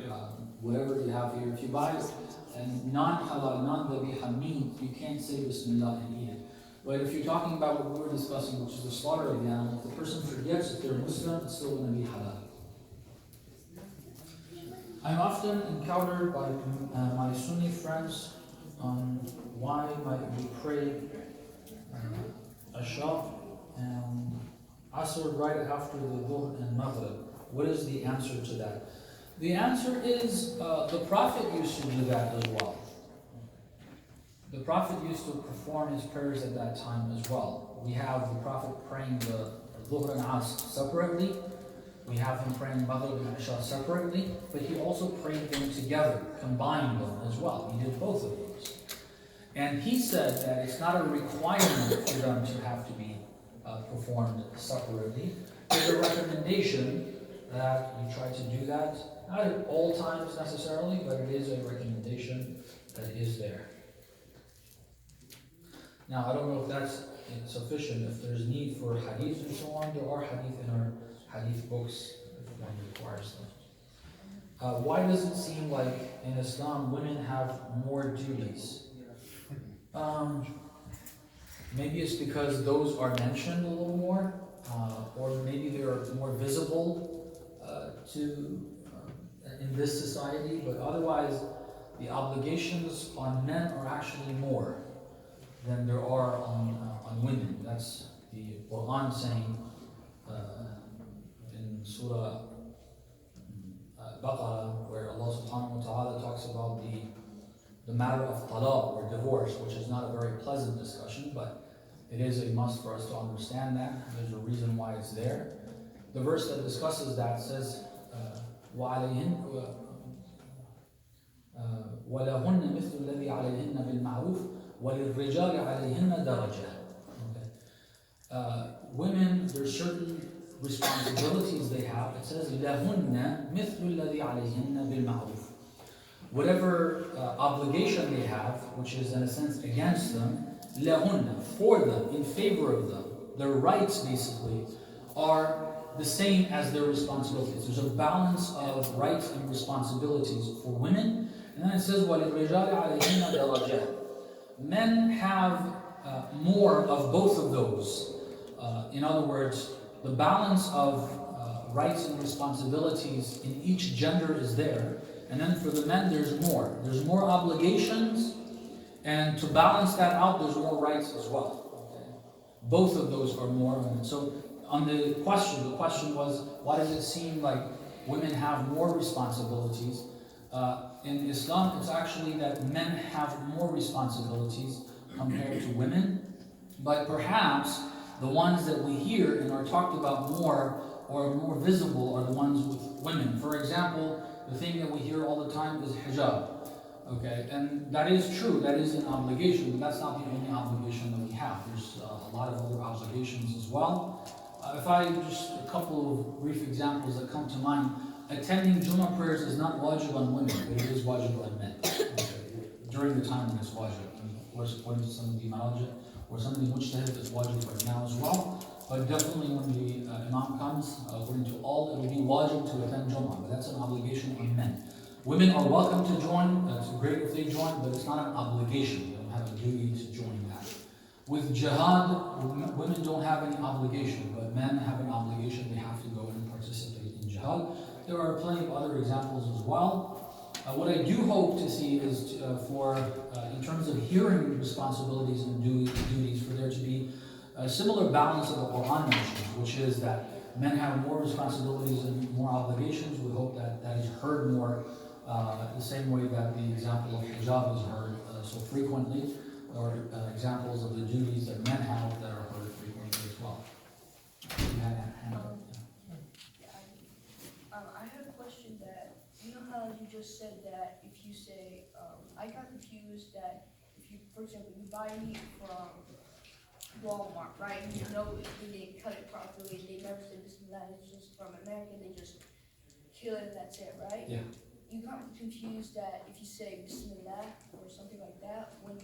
whatever you have here. If you buy and non-halal, non-dhabiha meat, you can't say Bismillah and eat it. But if you're talking about what we were discussing, which is the slaughter of the animal, if the person forgets, if they're Muslim, it's still going to be halal. I'm often encountered by my Sunni friends on why might we pray Asha and Asr right after the Dhuhr and Maghrib. What is the answer to that? The answer is the Prophet used to do that as well. The Prophet used to perform his prayers at that time as well. We have the Prophet praying the Dhuhr and Asr separately. We have him praying Maghrib and Isha separately, but he also prayed them together, combined them as well. He did both of those. And he said that it's not a requirement for them to have to be performed separately. It's a recommendation that you try to do that. Not at all times necessarily, but it is a recommendation that is there. Now, I don't know if that's sufficient. If there's need for hadith and so on, there are hadith in our hadith books if one requires them. Why does it seem like in Islam women have more duties? Maybe it's because those are mentioned a little more, or maybe they're more visible in this society, but otherwise the obligations on men are actually more than there are on women. That's the Quran saying in Surah Baqarah, where Allah subhanahu wa ta'ala talks about the matter of talaq or divorce, which is not a very pleasant discussion, but it is a must for us to understand that. There's a reason why it's there. The verse that discusses that says, وَعَلَيْهِنَّ وَلَهُنَّ مِثْلُ الَّذِي عَلَيْهِنَّ بِالْمَعْرُوفِ وَلِلرِّجَالِ عَلَيْهِنَّ دَرَجَةٌ. Women, there's certain responsibilities they have. It says لَهُنَّ مِثْلُ الَّذِي عَلَيْهِنَّ بِالْمَعْرُوفِ. Whatever obligation they have, which is in a sense against them, لَهُنَّ, for them, in favor of them, their rights basically are the same as their responsibilities. There's a balance of rights and responsibilities for women. And then it says وَلِلرِّجَالِ عَلَيْهِنَّ دَرَجَةٌ. Men have more of both of those. In other words, the balance of rights and responsibilities in each gender is there. And then for the men, there's more. There's more obligations, and to balance that out, there's more rights as well. Okay? Both of those are more. So on the question was, why does it seem like women have more responsibilities? In Islam, it's actually that men have more responsibilities compared to women, but perhaps the ones that we hear and are talked about more or more visible are the ones with women. For example, the thing that we hear all the time is hijab. Okay, and that is true, that is an obligation, but that's not the only obligation that we have. There's a lot of other obligations as well. If I just a couple of brief examples that come to mind, attending Jummah prayers is not wajib on women, but it is wajib on men. Okay. During the time when it's wajib. And of course, according to some of the malajah or some of the mujtahid, it's wajib right now as well. But definitely when the imam comes, according to all, it will be wajib to attend Jummah, but that's an obligation on men. Women are welcome to join, it's great if they join, but it's not an obligation. They don't have a duty to join that. With jihad, women don't have any obligation, but men have an obligation, they have to go and participate in jihad. There are plenty of other examples as well. What I do hope to see is in terms of hearing responsibilities and duties, for there to be a similar balance of the Quran mentions, which is that men have more responsibilities and more obligations. We hope that that is heard more, the same way that the example of hijab is heard so frequently, or examples of the duties that men have that are heard frequently as well. You had a hand up.
I have a question that, you know how you just said that if you say, I got confused that if you, for example, you buy meat from Walmart, right? And you know if they cut it properly, they never say Bismillah, it's just from America, they just kill it and that's it, right?
Yeah.
You got confused that if you say Bismillah or something like that, when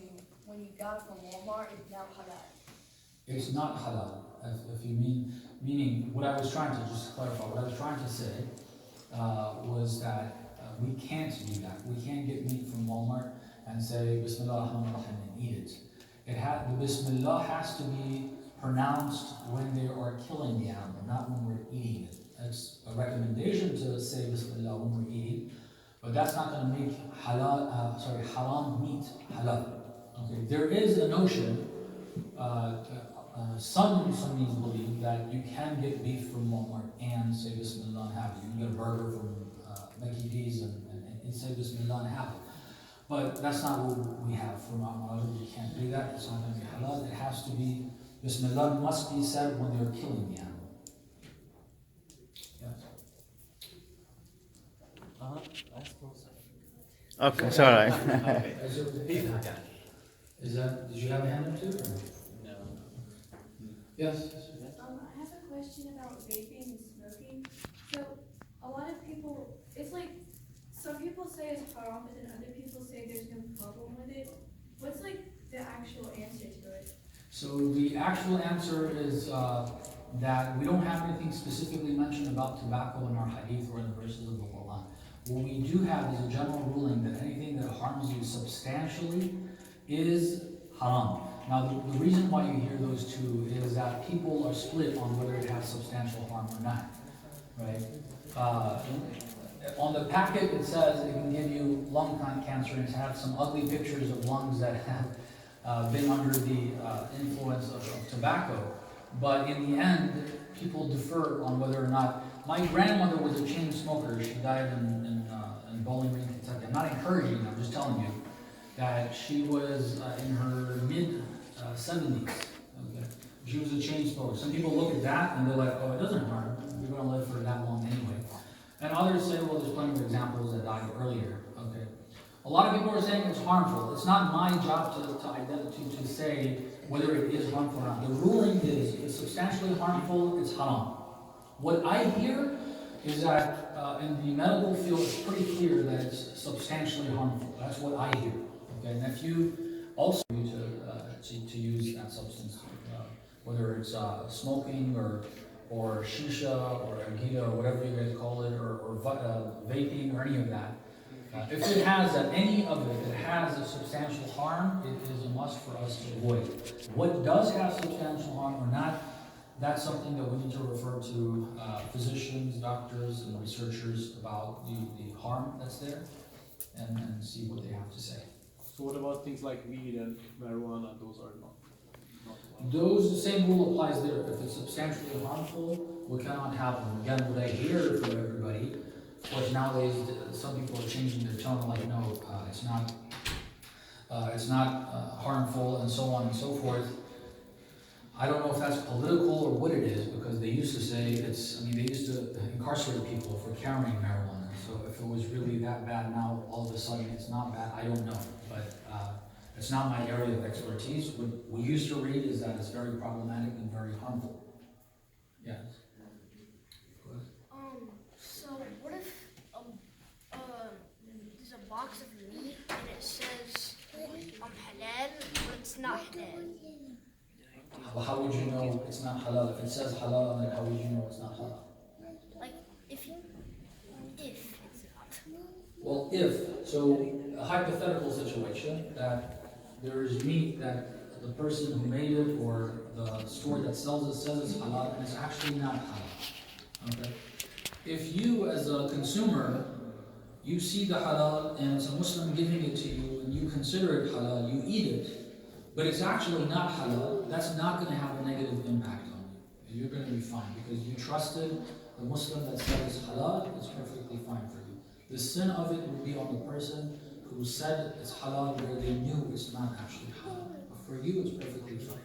you got it from Walmart, it's now halal.
It's not halal. If you meaning what I was trying to just clarify, what I was trying to say was that we can't do that. We can't get meat from Walmart and say Bismillah ar-Rahman ar-Rahim and eat it. The Bismillah has to be pronounced when they are killing the animal, not when we're eating it. It's a recommendation to say Bismillah when we're eating, but that's not going to make haram meat halal. Okay, there is a notion. Some Sunnis believe that you can get beef from Walmart and say Bismillah and have it. You can get a burger from Mickey D's and say Bismillah and have it. But that's not what we have from our knowledge. We can't do that. It's not going to be halal. It has to be, Bismillah must be said when they're killing the animal. Yes.
Okay, it's alright.
Did you have a hand up too?
No.
Yes.
I have a question about vaping and smoking. So a lot of people, it's like, some people say it's haram, but then other people say there's no problem with it. What's like the actual answer to it?
So the actual answer is that we don't have anything specifically mentioned about tobacco in our hadith or in the verses of the Quran. What we do have is a general ruling that anything that harms you substantially is haram. Now, the reason why you hear those two is that people are split on whether it has substantial harm or not, right? On the packet, it says it can give you lung cancer, and it has some ugly pictures of lungs that have been under the influence of tobacco. But in the end, people defer on whether or not. My grandmother was a chain smoker. She died in Bowling Green, Kentucky. I'm not encouraging you, I'm just telling you that she was in her mid-70s. Okay. She was a chain smoker. Some people look at that and they're like, oh, it doesn't harm. You're going to live for that long anyway. And others say, well, there's plenty of examples that died earlier. Okay. A lot of people are saying it's harmful. It's not my job to say whether it is harmful or not. The ruling is it's substantially harmful, it's haram. What I hear is that in the medical field, it's pretty clear that it's substantially harmful. That's what I hear. Okay, and if you also need to use that substance, whether it's smoking or shisha or agita or whatever you guys call it, or vaping or any of that. If it has any of it that has a substantial harm, it is a must for us to avoid. What does have substantial harm or not, that's something that we need to refer to physicians, doctors, and researchers about the harm that's there and see what they have to say.
So what about things like weed and marijuana? Those are not allowed.
The same rule applies there. If it's substantially harmful, we cannot have them. Again, what I hear from everybody, of course nowadays some people are changing their tone, like no, it's not harmful and so on and so forth. I don't know if that's political or what it is, because they used to say they used to incarcerate people for carrying marijuana. So if it was really that bad now, all of a sudden it's not bad, I don't know. But it's not my area of expertise. What we used to read is that it's very problematic and very harmful. Yes.
So what if there's a box of meat and it says halal, but it's not halal?
Well, how would you know it's not halal? If it says halal, then how would you know it's not halal?
Like if it's not.
Well, so a hypothetical situation that there is meat that the person who made it or the store that sells it says it's halal and it's actually not halal. Okay? If you as a consumer, you see the halal and it's a Muslim giving it to you and you consider it halal, you eat it, but it's actually not halal, that's not going to have a negative impact on you. You're going to be fine because you trusted the Muslim that said it's halal, it's perfectly fine for you. The sin of it will be on the person who said it's halal where they knew it's not actually halal. But for you, it's perfectly fine.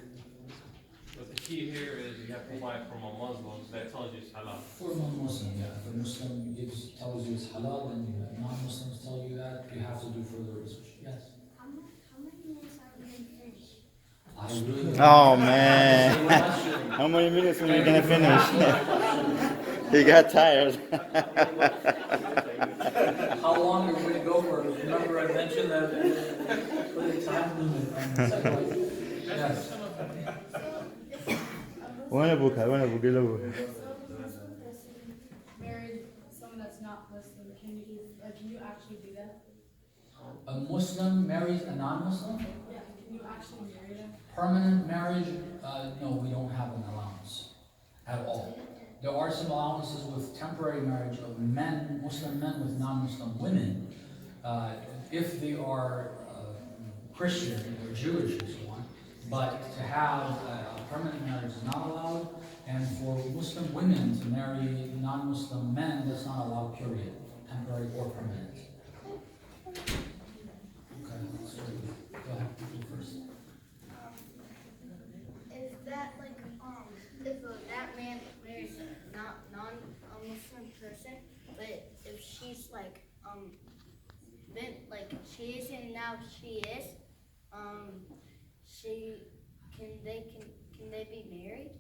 But the key here is you have to buy it from a Muslim that tells you it's halal.
For a non-Muslim, yeah. If a Muslim tells you it's halal, then non-Muslims tell you that, you have to do further research. Yes?
How many minutes are we going to finish?
I really
Oh man. How many minutes are we gonna finish? He got tired.
How long are we going to go for? Remember I mentioned that put a time limit on the second. Yes.
وانا بكره
Married someone that's not Muslim, can you actually do that?
A Muslim marries a non-Muslim?
Yeah, can you actually marry them?
Permanent marriage, no, we don't have an allowance at all. There are some allowances with temporary marriage of men, Muslim men with non-Muslim women, if they are Christian or Jewish and so on. But to have a permanent marriage is not allowed, and for Muslim women to marry non-Muslim men, that's not allowed, period, temporary or permanent. Okay, so go ahead, you first.
Is that like if that man marries a non-Muslim person, but if she's like been like she isn't now she is, can they be married?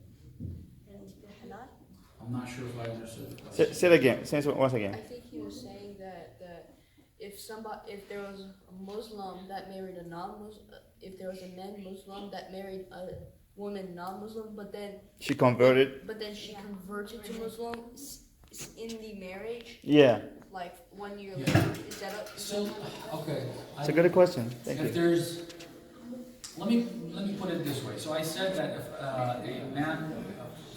And halal?
I'm not sure if I understood the question.
Say it again. Say it once again.
I think he was saying that if there was a Muslim that married a non-Muslim, if there was a man Muslim that married a woman non-Muslim, but then
She converted.
she converted to Muslim in the marriage.
Yeah.
like 1 year
Yeah.
later? Is that up?
So, okay.
It's a good question. Thank
If
you.
there's, let me put it this way. So I said that if a man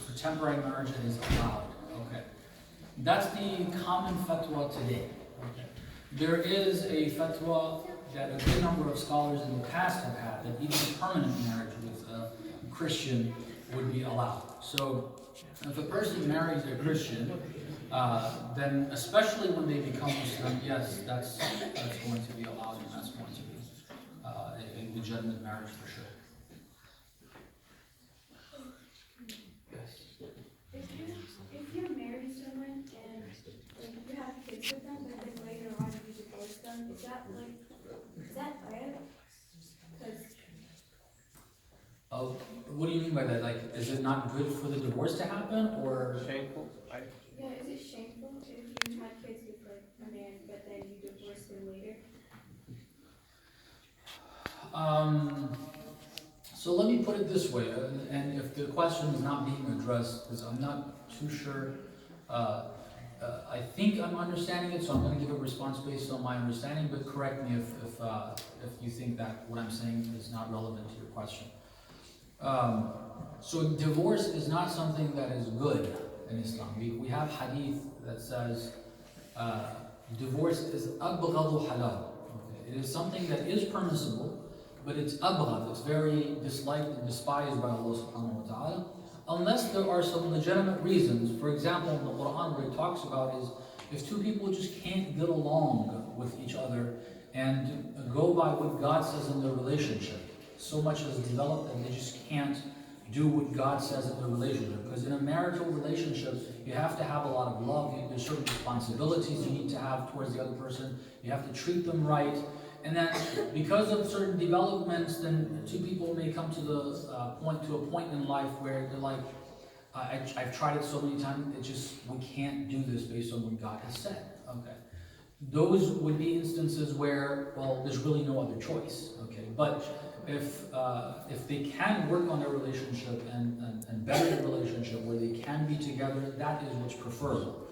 for temporary marriage is allowed, okay, that's the common fatwa today. Okay, there is a fatwa that a good number of scholars in the past have had that even permanent marriage with a Christian would be allowed. So if a person marries a Christian, then especially when they become Muslim, yes, that's going to be allowed, and that's going to be a legitimate marriage for sure. Yes.
If you marry someone and like, you have kids with them, but then later on you divorce them, is that bad? Because
What do you mean by that? Like, is it not good for the divorce to happen, or
Shameful.
yeah, is it shameful if you have kids with like a man, but then you divorce him later?
So let me put it this way, and if the question is not being addressed, because I'm not too sure, I think I'm understanding it, so I'm going to give a response based on my understanding, but correct me if you think that what I'm saying is not relevant to your question. So divorce is not something that is good in Islam. We have hadith that says divorce is abghadu halal. Okay? It is something that is permissible, but it's abghad, it's very disliked and despised by Allah subhanahu wa ta'ala, unless there are some legitimate reasons. For example, in the Quran, where it talks about is if two people just can't get along with each other and go by what God says in their relationship, so much has developed that they just can't do what God says in their relationship. Because in a marital relationship, you have to have a lot of love, there's certain responsibilities you need to have towards the other person, you have to treat them right. And then, because of certain developments, then two people may come to a point in life where they're like, I've tried it so many times, we can't do this based on what God has said. Okay, those would be instances where, well, there's really no other choice. Okay, but if they can work on their relationship and better the relationship where they can be together, that is what's preferable.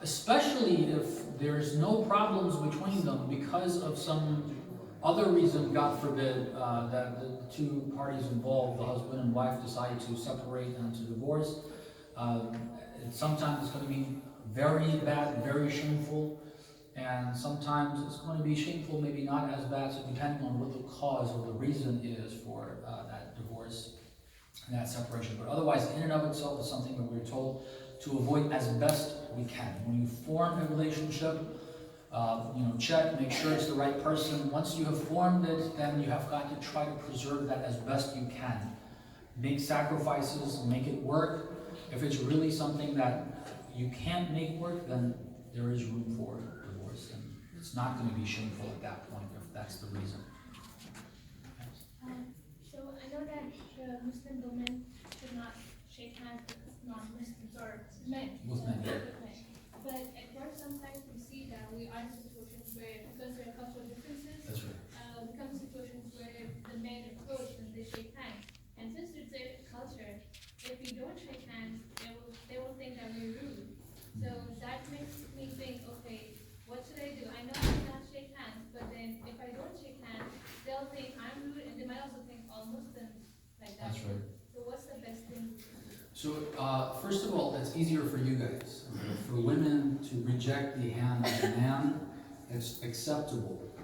Especially if there's no problems between them because of some other reason, God forbid, that the two parties involved, the husband and wife, decide to separate and to divorce. Sometimes it's going to be very bad, very shameful, and sometimes it's going to be shameful, maybe not as bad, so depending on what the cause or the reason is for that divorce and that separation. But otherwise, in and of itself, is something that we're told to avoid as best we can. When you form a relationship, check, make sure it's the right person. Once you have formed it, then you have got to try to preserve that as best you can. Make sacrifices, make it work. If it's really something that you can't make work, then there is room for divorce, and it's not going to be shameful at that point if that's the reason.
So I know that the Muslim women should not shake hands with non-Muslims or men.
With men, yeah.
But at work sometimes we see that we are in situations where, because there are cultural differences,
That's right.
we come to situations where the men approach and they shake hands. And since it's a culture, if we don't shake hands, they will think that we're rude. So that makes me think, okay, what should I do? I know I cannot shake hands, but then if I don't shake hands, they'll think I'm rude, and they might also think all Muslims like that.
That's right.
So what's the best thing?
So, first of all, it's easier for you guys. For women to reject the hand of a man, it's acceptable.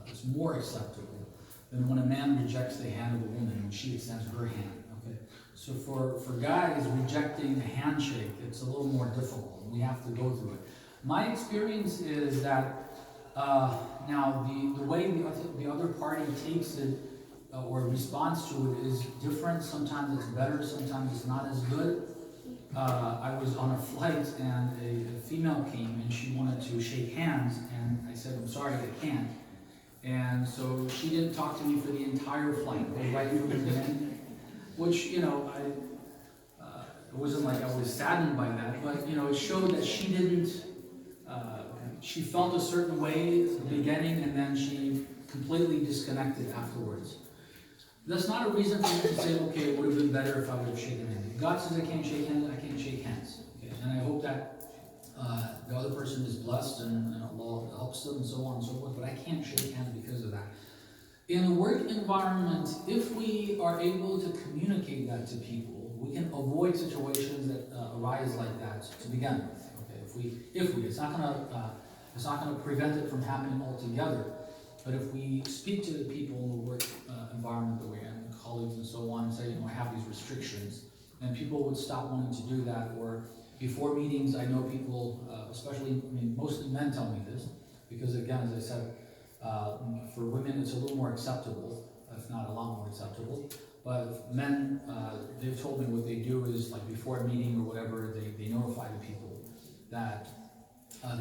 It's more acceptable than when a man rejects the hand of a woman when she extends her hand. Okay. So for guys, rejecting a handshake, it's a little more difficult. We have to go through it. My experience is that now the way the other party takes it or responds to it is different. Sometimes it's better, sometimes it's not as good. I was on a flight and a female came and she wanted to shake hands, and I said, I'm sorry, I can't. And so she didn't talk to me for the entire flight, right from the beginning, which, it wasn't like I was saddened by that, but, it showed that she didn't, she felt a certain way at the beginning, and then she completely disconnected afterwards. That's not a reason for me to say, okay, it would have been better if I would have shaken hands. If God says I can't shake hands, I can't shake hands. Okay? And I hope that the other person is blessed and Allah helps them and so on and so forth, but I can't shake hands because of that. In a work environment, if we are able to communicate that to people, we can avoid situations that arise like that to begin with. Okay, if we, it's not gonna prevent it from happening altogether. But if we speak to the people in the work environment that we're in, the colleagues and so on, and say, I have these restrictions, then people would stop wanting to do that. Or before meetings, I know people, especially, mostly men tell me this, because again, as I said, for women it's a little more acceptable, if not a lot more acceptable. But men, they've told me what they do is, like before a meeting or whatever, they notify the people that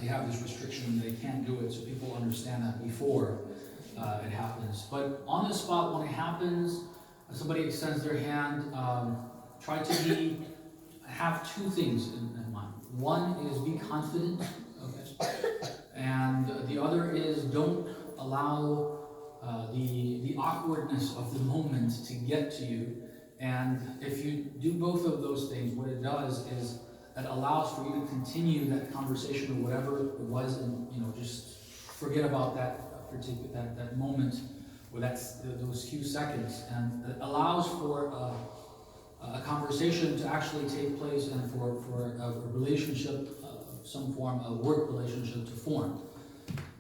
they have this restriction, they can't do it, so people understand that before it happens. But on the spot, when it happens, somebody extends their hand, try to have two things in mind. One is be confident, okay? And the other is don't allow the awkwardness of the moment to get to you. And if you do both of those things, what it does is it allows for you to continue that conversation or whatever it was, and just forget about that particular that moment or those few seconds, and it allows for a conversation to actually take place and for a relationship, some form of work relationship to form.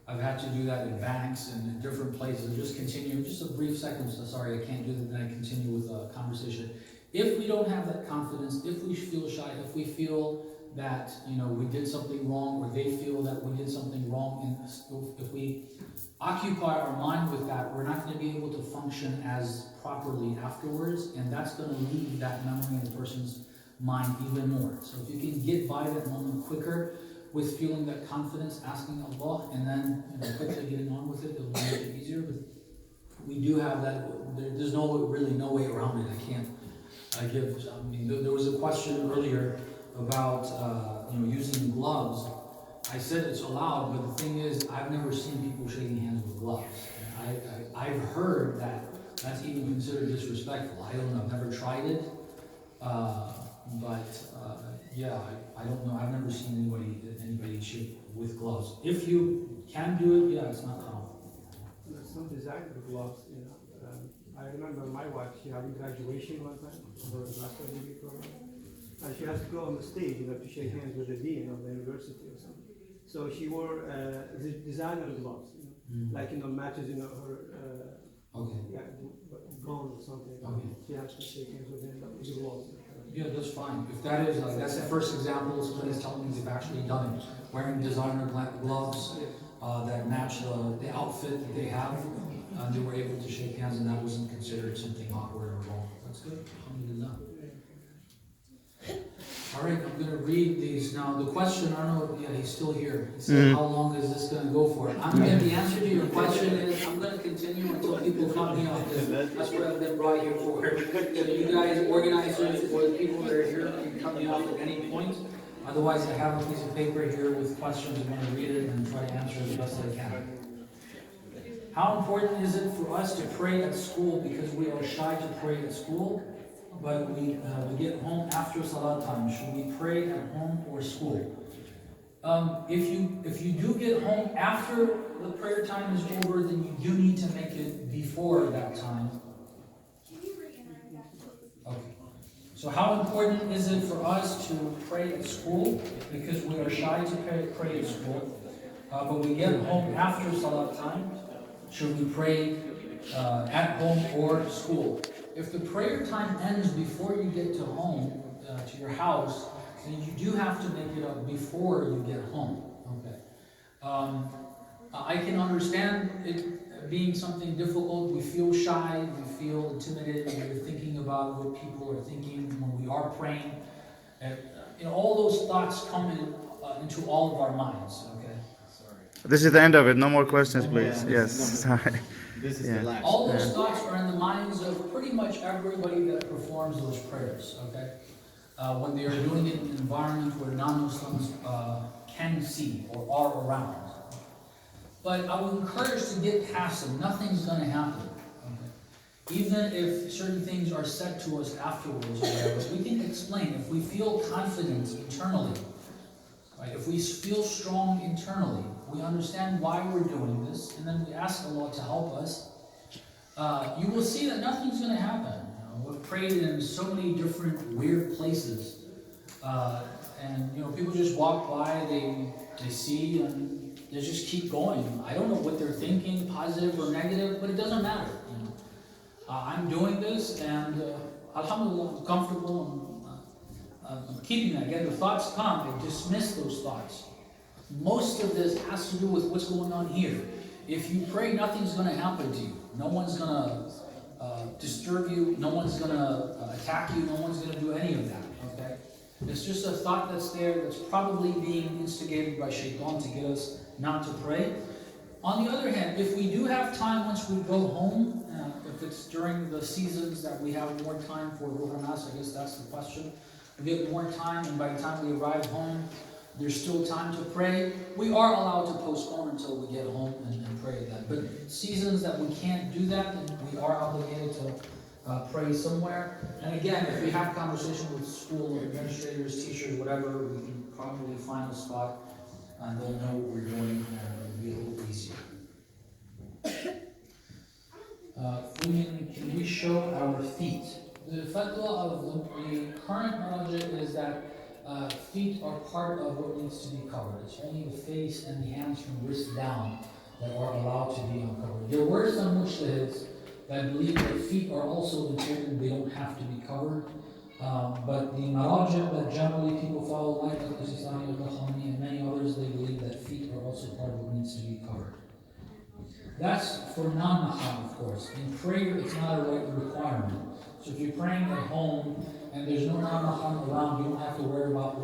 I've had to do that in banks and in different places. Just continue, just a brief second, so sorry, I can't do that, then I continue with a conversation. If we don't have that confidence, if we feel shy, if we feel that we did something wrong, or they feel that we did something wrong, and if we occupy our mind with that, we're not going to be able to function as properly afterwards, and that's going to leave that memory in the person's mind even more. So if you can get by that moment quicker with feeling that confidence, asking Allah, and then quickly getting on with it, it'll make it easier. But we do have that. There's really no way around it. There was a question earlier about using gloves. I said it's allowed, but the thing is, I've never seen people shaking hands with gloves. I've heard that that's even considered disrespectful. I don't know. I've never tried it, yeah, I don't know. I've never seen anybody shake with gloves. If you can do it, yeah, it's not harmful.
There's some designer gloves, I remember my wife, she had a graduation one time for a master's degree program, and she has to go on the stage, to shake hands with the dean of the university or something. So she wore designer gloves, matches, her gown or something.
Okay.
She has to shake hands with him with the gloves.
Yeah, that's fine. If that is, that's the first example, somebody's telling me they've actually done it. Wearing designer gloves that match the outfit that they have, they were able to shake hands, and that wasn't considered something awkward or wrong. That's good. Alhamdulillah. All right, I'm going to read these now. The question, I don't know, he's still here. He said, how long is this going to go for? The answer to your question is, I'm going to continue until people cut me off. That's what I've been brought here for. So you guys, organizers, or the people that are here, can cut me off at any point. Otherwise, I have a piece of paper here with questions. I'm going to read it and try to answer it the best I can. How important is it for us to pray at school because we are shy to pray at school? But we get home after Salat time. Should we pray at home or school? If you do get home after the prayer time is over, then you do need to make it before that time. Okay. So how important is it for us to pray at school? Because we are shy to pray at school. But we get home after Salat time. Should we pray at home or school? If the prayer time ends before you get to home, to your house, then you do have to make it up before you get home. Okay. I can understand it being something difficult. We feel shy, we feel intimidated, we're thinking about what people are thinking when we are praying. All those thoughts come into all of our minds. Okay.
This is the end of it. No more questions, please. Yes. Sorry.
This is the last.
All those thoughts are in the minds of pretty much everybody that performs those prayers, okay? When they are doing it in an environment where non-Muslims can see or are around. But I would encourage to get past them. Nothing's going to happen. Okay? Even if certain things are said to us afterwards or whatever, we can explain. If we feel confident internally, Right? If we feel strong internally, we understand why we're doing this, and then we ask Allah to help us, you will see that nothing's going to happen. We've prayed in so many different weird places, and people just walk by, they see, and they just keep going. I don't know what they're thinking, positive or negative, but it doesn't matter. I'm doing this, and alhamdulillah, I'm comfortable. I'm keeping that. Again, the thoughts come, I dismiss those thoughts. Most of this has to do with what's going on here. If you pray, nothing's going to happen to you. No one's going to disturb you. No one's going to attack you. No one's going to do any of that. Okay? It's just a thought that's there that's probably being instigated by shaitan to get us not to pray. On the other hand, if we do have time once we go home, if it's during the seasons that we have more time for Ruh Nas, I guess that's the question. We get more time, and by the time we arrive home, there's still time to pray. We are allowed to postpone until we get home and pray that. But seasons that we can't do that, then we are obligated to pray somewhere. And again, if we have conversation with school administrators, teachers, whatever, we can probably find a spot and they'll know what we're doing and it'll be a little easier. Can we show our feet? The fatwa of the current maraja is that feet are part of what needs to be covered. It's only the face and the hands from wrist down that are allowed to be uncovered. There were some mujtahids that believe that feet are also important, they don't have to be covered. But the maraja that generally people follow, like Al-Mahdi and many others, they believe that feet are also part of what needs to be covered. That's for non-mahram, of course. In prayer, it's not a right requirement. So if you're praying at home and there's no non-mahram around, you don't have to worry about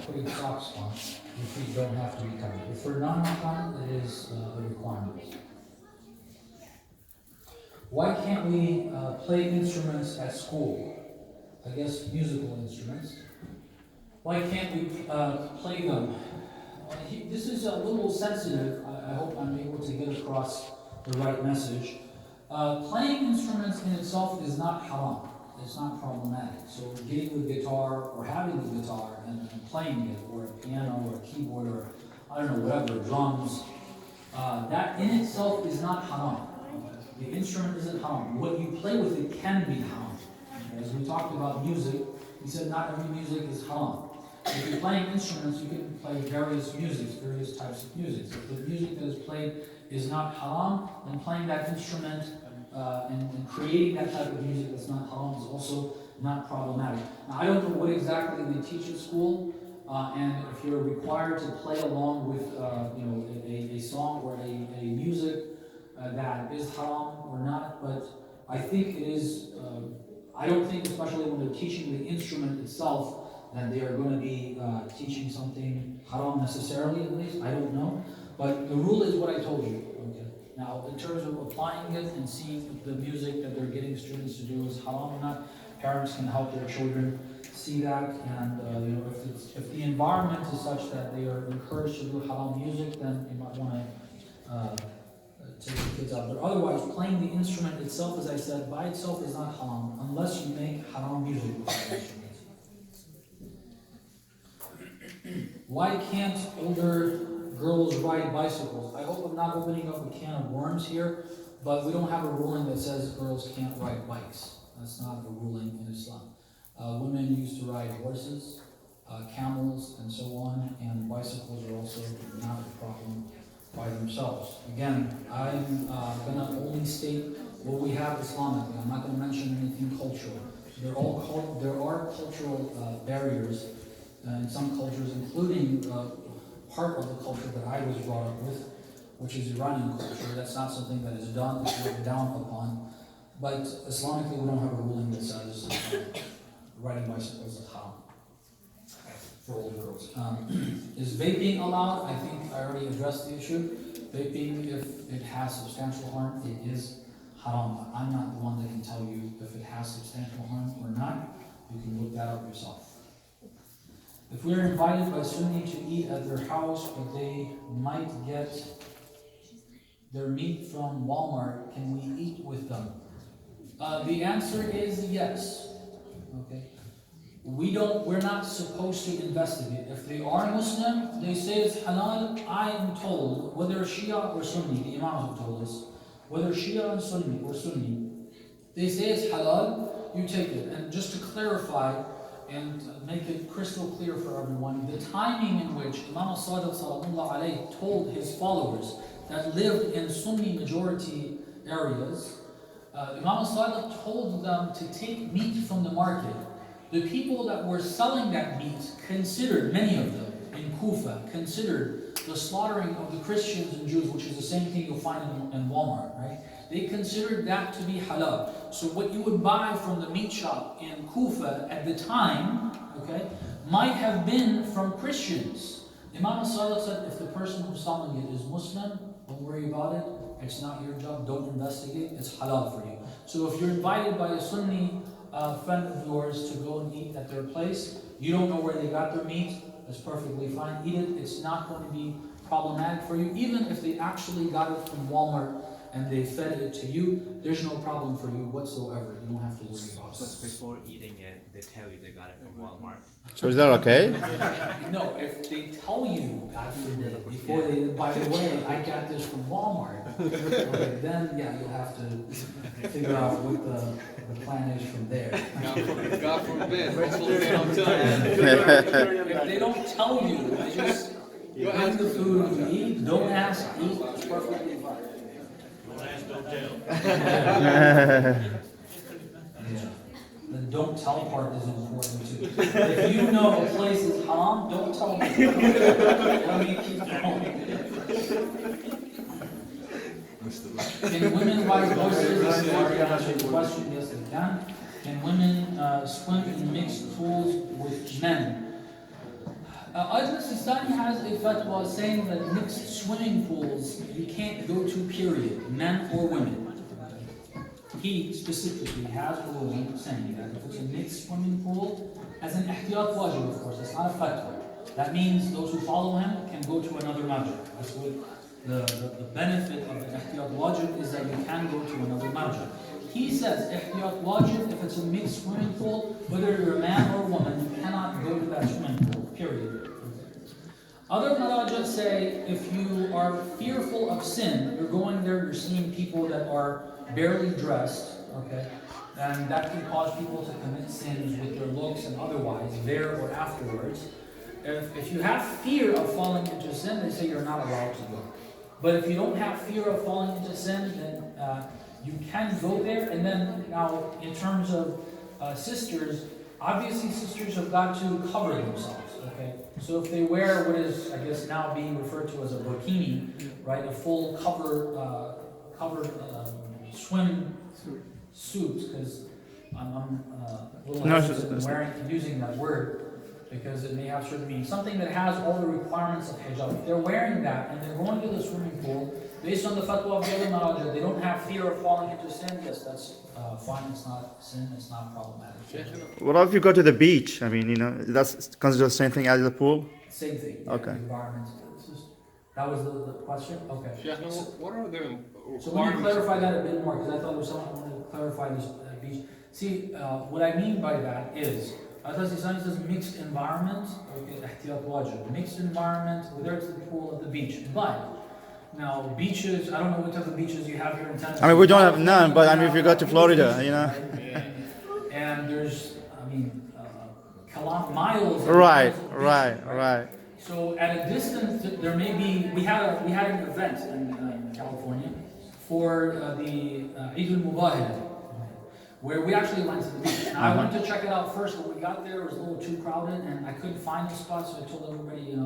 putting socks on. Your feet don't have to be covered. But for non-mahram, it is a requirement. Why can't we play instruments at school? I guess musical instruments. Why can't we play them? This is a little sensitive. I hope I'm able to get across the right message. Playing instruments in itself is not haram. It's not problematic. So getting the guitar or having the guitar and playing it, or a piano or a keyboard or I don't know, whatever, drums, that in itself is not haram. The instrument isn't haram. What you play with it can be haram. As we talked about music, we said not every music is haram. If you're playing instruments, you can play various musics, various types of music. If the music that is played is not haram, then playing that instrument and creating that type of music that's not haram is also not problematic. Now, I don't know what exactly they teach at school, and if you're required to play along with a song or a music that is haram or not, but I think it is, I don't think, especially when they're teaching the instrument itself, that they are going to be teaching something haram necessarily, at least. I don't know. But the rule is what I told you. Okay. Now, in terms of applying it and seeing the music that they're getting students to do is haram or not, parents can help their children see that. And if the environment is such that they are encouraged to do haram music, then you might want to take the kids out. But otherwise, playing the instrument itself, as I said, by itself is not haram, unless you make haram music with the instrument. Why can't older girls ride bicycles? I hope I'm not opening up a can of worms here, but we don't have a ruling that says girls can't ride bikes. That's not a ruling in Islam. Women used to ride horses, camels, and so on, and bicycles are also not a problem by themselves. Again, I'm going to only state what we have Islamically. I'm not going to mention anything cultural. There are cultural barriers in some cultures, including part of the culture that I was brought up with, which is Iranian culture. That's not something that is done, it's looked down upon. But Islamically, we don't have a ruling that says riding bicycles is haram for older girls. Is vaping allowed? I think I already addressed the issue. Vaping, if it has substantial harm, it is haram. I'm not the one that can tell you if it has substantial harm or not. You can look that up yourself. If we are invited by Sunni to eat at their house, but they might get their meat from Walmart, can we eat with them? The answer is yes. Okay. we're not supposed to investigate. If they are Muslim, they say it's halal. I am told, whether Shia or Sunni, the Imams have told us, whether Shia and Sunni or Sunni, they say it's halal, you take it. And just to clarify and make it crystal clear for everyone, the timing in which Imam Sadiq sallallahu alayhi told his followers that lived in Sunni majority areas, Imam Sadiq told them to take meat from the market. The people that were selling that meat considered, many of them in Kufa, considered the slaughtering of the Christians and Jews, which is the same thing you'll find in Walmart, right? They considered that to be halal. So what you would buy from the meat shop in Kufa at the time, okay, might have been from Christians. Imam Sadiq said, if the person who's selling it is Muslim, don't worry about it. It's not your job. Don't investigate. It's halal for you. So if you're invited by a Sunni friend of yours to go and eat at their place, you don't know where they got their meat. That's perfectly fine. Eat it. It's not going to be problematic for you. Even if they actually got it from Walmart and they fed it to you, there's no problem for you whatsoever. You don't have to worry about it.
But before eating it, they tell you they got it from Walmart.
So is that okay?
No, if they tell you, God forbid, before they, by the way, I got this from Walmart, okay, then yeah, you'll have to figure out what the plan is from there.
God forbid. Hopefully they don't tell you.
If they don't tell you, just bring the food you eat, don't ask, eat, it's perfectly fine. The don't tell part is important too. If you know a place is haram, don't tell me. Let me keep going. Can women ride horses? This is already answered the question. Yes, they can. Can women swim in mixed pools with men? Al-Mahdi has a fatwa saying that mixed swimming pools you can't go to, period, men or women. He specifically has a ruling saying that if it's a mixed swimming pool, as an ihtiyat wajib, of course, it's not a fatwa. That means those who follow him can go to another madhab. That's what the benefit of the ihtiyat wajib is, that you can go to another madhab. He says ihtiyat wajib, if it's a mixed swimming pool, whether you're a man or a woman, you cannot go to that swimming pool, period. Other maraja say if you are fearful of sin, you're going there, you're seeing people that are barely dressed, okay, and that can cause people to commit sins with their looks and otherwise, there or afterwards. If you have fear of falling into sin, they say you're not allowed to go. But if you don't have fear of falling into sin, then you can go there. And then now, in terms of sisters, obviously sisters have got to cover themselves, okay? So if they wear what is, I guess, now being referred to as a burkini, right, a full covered swim suit, because I'm a little hesitant in using that word, because it may have certain meaning. Something that has all the requirements of hijab. If they're wearing that and they're going to the swimming pool, based on the fatwa of the other maraja, they don't have fear of falling into sin, yes, that's fine, it's not sin, it's not problematic.
What if you go to the beach? I mean, that's considered the same thing as the pool?
Same thing.
Okay.
The environment. That was the question? Okay.
What are the
So let me clarify that a bit more, because I thought there was someone who wanted to clarify this beach. See, what I mean by that is, Al-Mahdi says mixed environment, okay, ihtiyat wajib, mixed environment, whether it's the pool or the beach. But now beaches, I don't know what type of beaches you have here in Tennessee.
I mean, we don't have none, but I mean, if you go to Florida,
And there's, I mean, miles.
Right.
So at a distance, there may be. We had an event in California for the Eid al-Mubahir, where we actually went to the beach. Now, I went to check it out first, but when we got there, it was a little too crowded, and I couldn't find the spot, so I told everybody,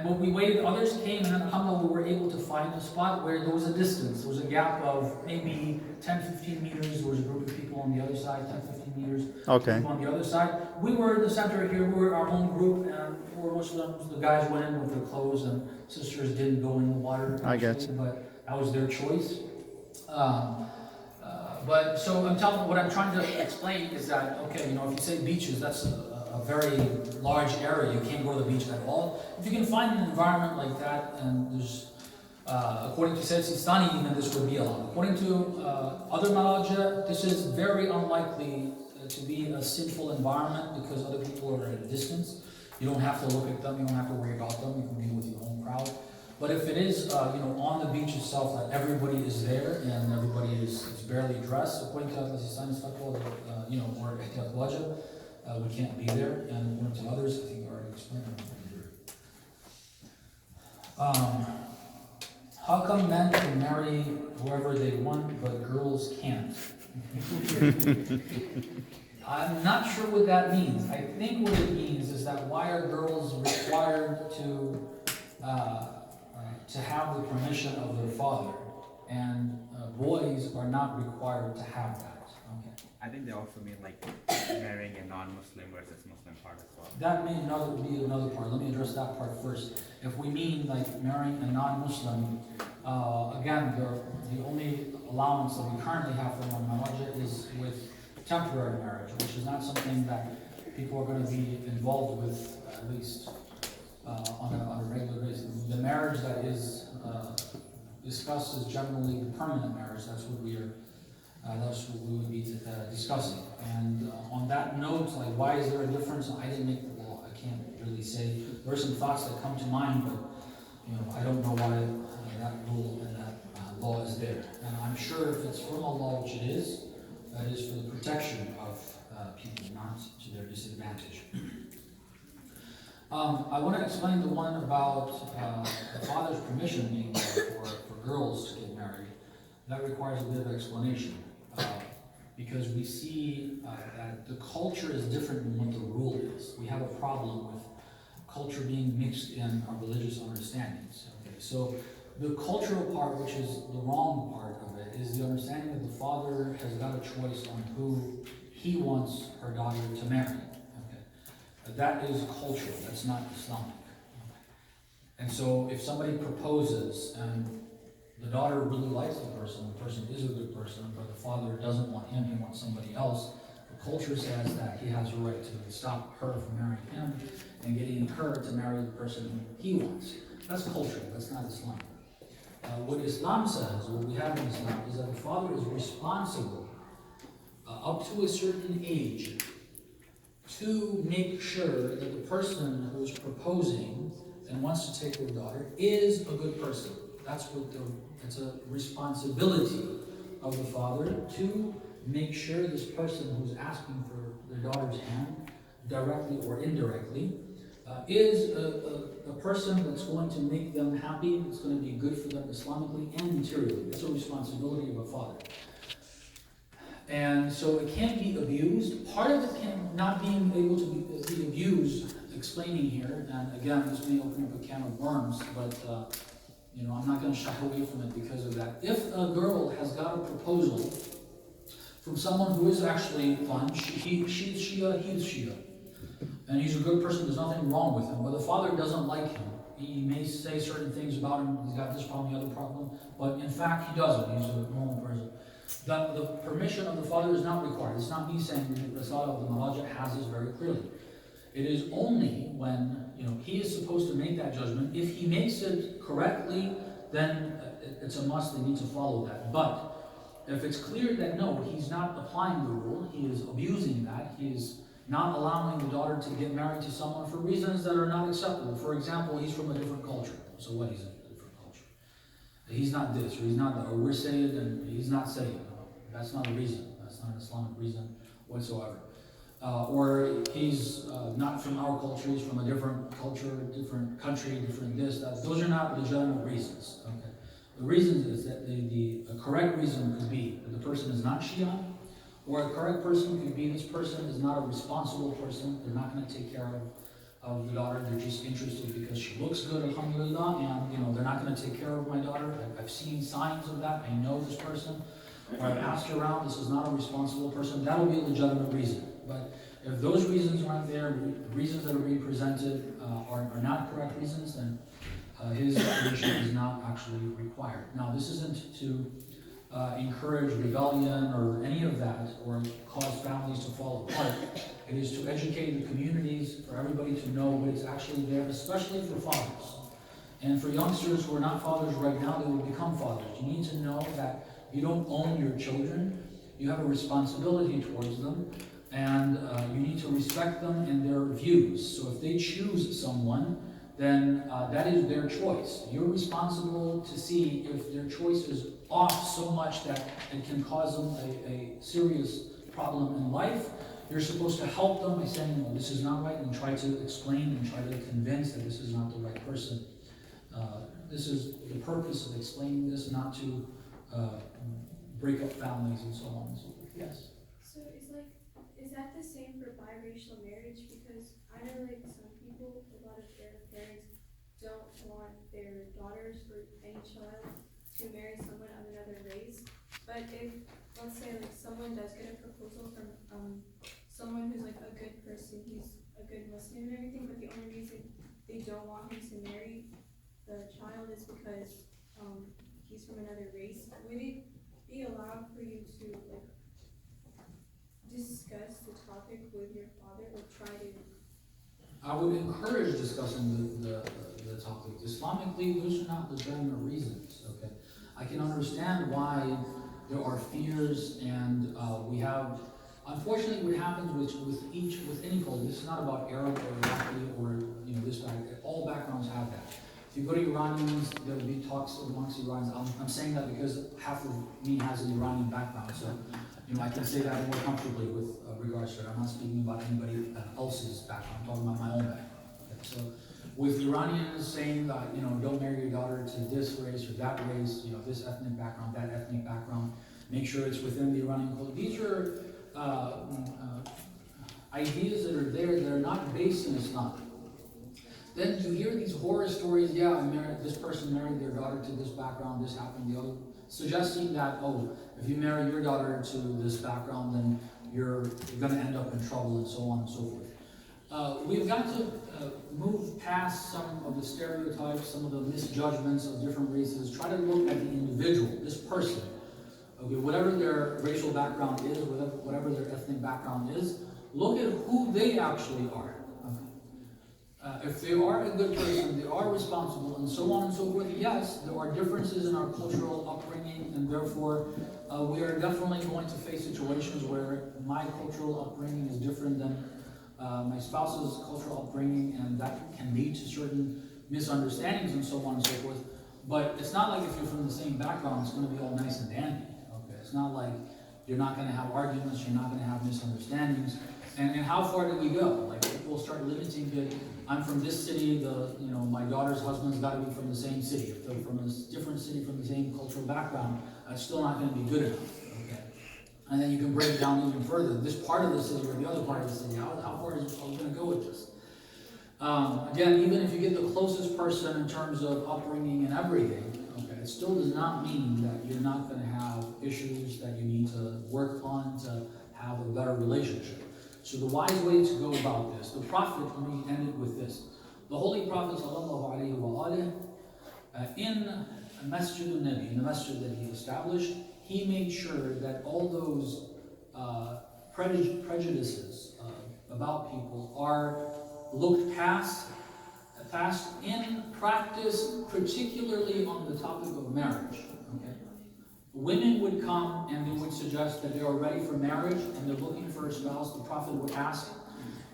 but we waited, others came, and then alhamdulillah, we were able to find a spot where there was a distance. There was a gap of maybe 10-15 meters. There was a group of people on the other side, 10-15 meters.
Okay.
People on the other side. We were in the center here. We were our own group, and we were Muslims. The guys went in with their clothes, and sisters didn't go in the water.
I get you.
But that was their choice. But so what I'm trying to explain is that, okay, if you say beaches, that's a very large area. You can't go to the beach at all. If you can find an environment like that, and there's, according to Sayyid Sistani, even this would be allowed. According to other Malaja, this is very unlikely to be a sinful environment because other people are at a distance. You don't have to look at them, you don't have to worry about them, you can be with your own crowd. But if it is, on the beach itself, that everybody is there and everybody is barely dressed, according to Al-Mahdi-Islamic Center, or etiquette, we can't be there. And according to others, I think I already explained that. How come men can marry whoever they want, but girls can't? I'm not sure what that means. I think what it means is that why are girls required to have the permission of their father, and boys are not required to have that? Okay.
I think they also mean like marrying a non-Muslim versus Muslim part as well.
That may be another part. Let me address that part first. If we mean like marrying a non-Muslim, again, the only allowance that we currently have from our knowledge is with temporary marriage, which is not something that people are going to be involved with, at least on a regular basis. The marriage that is discussed is generally the permanent marriage. That's what we would be discussing. And on that note, like, why is there a difference? I didn't make the law. I can't really say. There are some thoughts that come to mind, but I don't know why that rule and that law is there. And I'm sure if it's from Allah, which it is, that is for the protection of people, not to their disadvantage. I want to explain the one about the father's permission being there for girls to get married. That requires a bit of explanation because we see that the culture is different than what the rule is. We have a problem with culture being mixed in our religious understandings. Okay, so the cultural part, which is the wrong part of it, is the understanding that the father has got a choice on who he wants her daughter to marry. That is cultural, that's not Islamic. And so if somebody proposes and the daughter really likes the person is a good person, but the father doesn't want him, he wants somebody else, the culture says that he has a right to stop her from marrying him and getting her to marry the person he wants. That's cultural, that's not Islam. What Islam says, what we have in Islam, is that the father is responsible up to a certain age to make sure that the person who is proposing and wants to take their daughter is a good person. It's a responsibility of the father to make sure this person who's asking for their daughter's hand, directly or indirectly, is a person that's going to make them happy, that's going to be good for them Islamically and materially. It's a responsibility of a father. And so it can't be abused. Part of it can not being able to be abused, explaining here, and again, this may open up a can of worms, but I'm not going to shy away from it because of that. If a girl has got a proposal from someone who is actually fun, she's Shia, he's Shia, and he's a good person, there's nothing wrong with him, but the father doesn't like him. He may say certain things about him, he's got this problem, the other problem, but in fact he doesn't, he's a normal person. The permission of the father is not required. It's not me saying the Rasul of the Mahajj has this very clearly. It is only when he is supposed to make that judgment. If he makes it correctly, then it's a must, they need to follow that. But if it's clear that no, he's not applying the rule, he is abusing that, he is not allowing the daughter to get married to someone for reasons that are not acceptable. For example, he's from a different culture. So what, he's a different culture? He's not this, or he's not that, or we're Sayyid and he's not Sayyid. That's not a reason. That's not an Islamic reason whatsoever. Or he's not from our culture, he's from a different culture, different country, different this, that. Those are not legitimate reasons. Okay. The reason is that the correct reason could be that the person is not Shia, or a correct person could be this person is not a responsible person, they're not going to take care of the daughter, they're just interested because she looks good, alhamdulillah, and they're not going to take care of my daughter. I've seen signs of that, I know this person, or I've asked around, this is not a responsible person. That'll be a legitimate reason. But if those reasons aren't there, the reasons that are being presented are not correct reasons, then his permission is not actually required. Now, this isn't to encourage rebellion or any of that, or cause families to fall apart. It is to educate the communities, for everybody to know what is actually there, especially for fathers. And for youngsters who are not fathers right now, they will become fathers. You need to know that you don't own your children. You have a responsibility towards them. and you need to respect them and their views. So if they choose someone, then that is their choice. You're responsible to see if their choice is off so much that it can cause them a serious problem in life. You're supposed to help them by saying, well, this is not right, and try to explain and try to convince that this is not the right person. This is the purpose of explaining this, not to break up families and so on and so forth. Yes?
So is that the same for biracial marriage? Because I know like some people, a lot of their parents don't want their daughters or any child to marry someone of another race. But if, let's say like someone does get a proposal from someone who's like a good person, he's a good Muslim and everything, but the only reason they don't want him to marry the child is because he's from another race, would it be allowed for you to like discuss the topic with your father or try to?
I would encourage discussing the topic. Islamically, those are not legitimate reasons, okay? I can understand why there are fears, and we have, unfortunately, what happens with any culture, this is not about Arab or Iraqi or this background, all backgrounds have that. If you go to Iranians, there will be talks amongst Iranians. I'm saying that because half of me has an Iranian background, so I can say that more comfortably with regards to it. I'm not speaking about anybody else's background. I'm talking about my own background. Okay? So, with Iranians saying that don't marry your daughter to this race or that race, this ethnic background, that ethnic background, make sure it's within the Iranian culture. These are ideas that are there that are not based in Islam. Then you hear these horror stories, this person married their daughter to this background, this happened, the other, suggesting that, if you marry your daughter to this background, then you're going to end up in trouble and so on and so forth. We've got to move past some of the stereotypes, some of the misjudgments of different races, try to look at the individual, this person. Okay, whatever their racial background is, whatever their ethnic background is, look at who they actually are. If they are a good person, they are responsible, and so on and so forth, yes, there are differences in our cultural upbringing, and therefore we are definitely going to face situations where my cultural upbringing is different than my spouse's cultural upbringing, and that can lead to certain misunderstandings and so on and so forth. But it's not like if you're from the same background, it's going to be all nice and dandy. Okay, it's not like you're not going to have arguments, you're not going to have misunderstandings. And how far do we go? Like people start limiting it. I'm from this city. My daughter's husband's got to be from the same city. If they're from a different city, from the same cultural background, it's still not going to be good enough. Okay. And then you can break it down even further. This part of the city or the other part of the city. How far are we going to go with this? Again, even if you get the closest person in terms of upbringing and everything, okay, it still does not mean that you're not going to have issues that you need to work on to have a better relationship. So the wise way to go about this, the Prophet, let me end it with this. The Holy Prophet in Masjid al-Nabi, in the masjid that he established, he made sure that all those prejudices about people are looked past in practice, particularly on the topic of marriage. Okay? Women would come and they would suggest that they are ready for marriage and they're looking for a spouse. The Prophet would ask,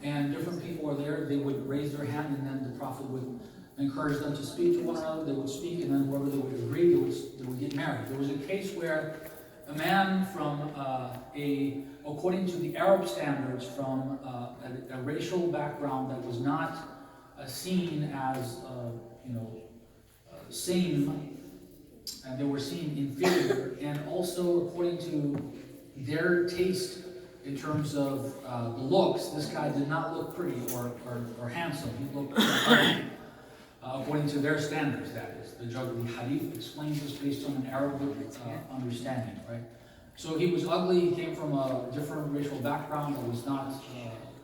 and different people are there. They would raise their hand, and then the Prophet would encourage them to speak to one another. They would speak, and then whoever they would agree, they would get married. There was a case where a man from according to the Arab standards, from a racial background that was not seen as same, and they were seen inferior, and also according to their taste in terms of the looks, this guy did not look pretty or handsome. He looked ugly, according to their standards, that is. The judge of the Hadith explains this based on an Arabic understanding, right? So he was ugly, he came from a different racial background that was not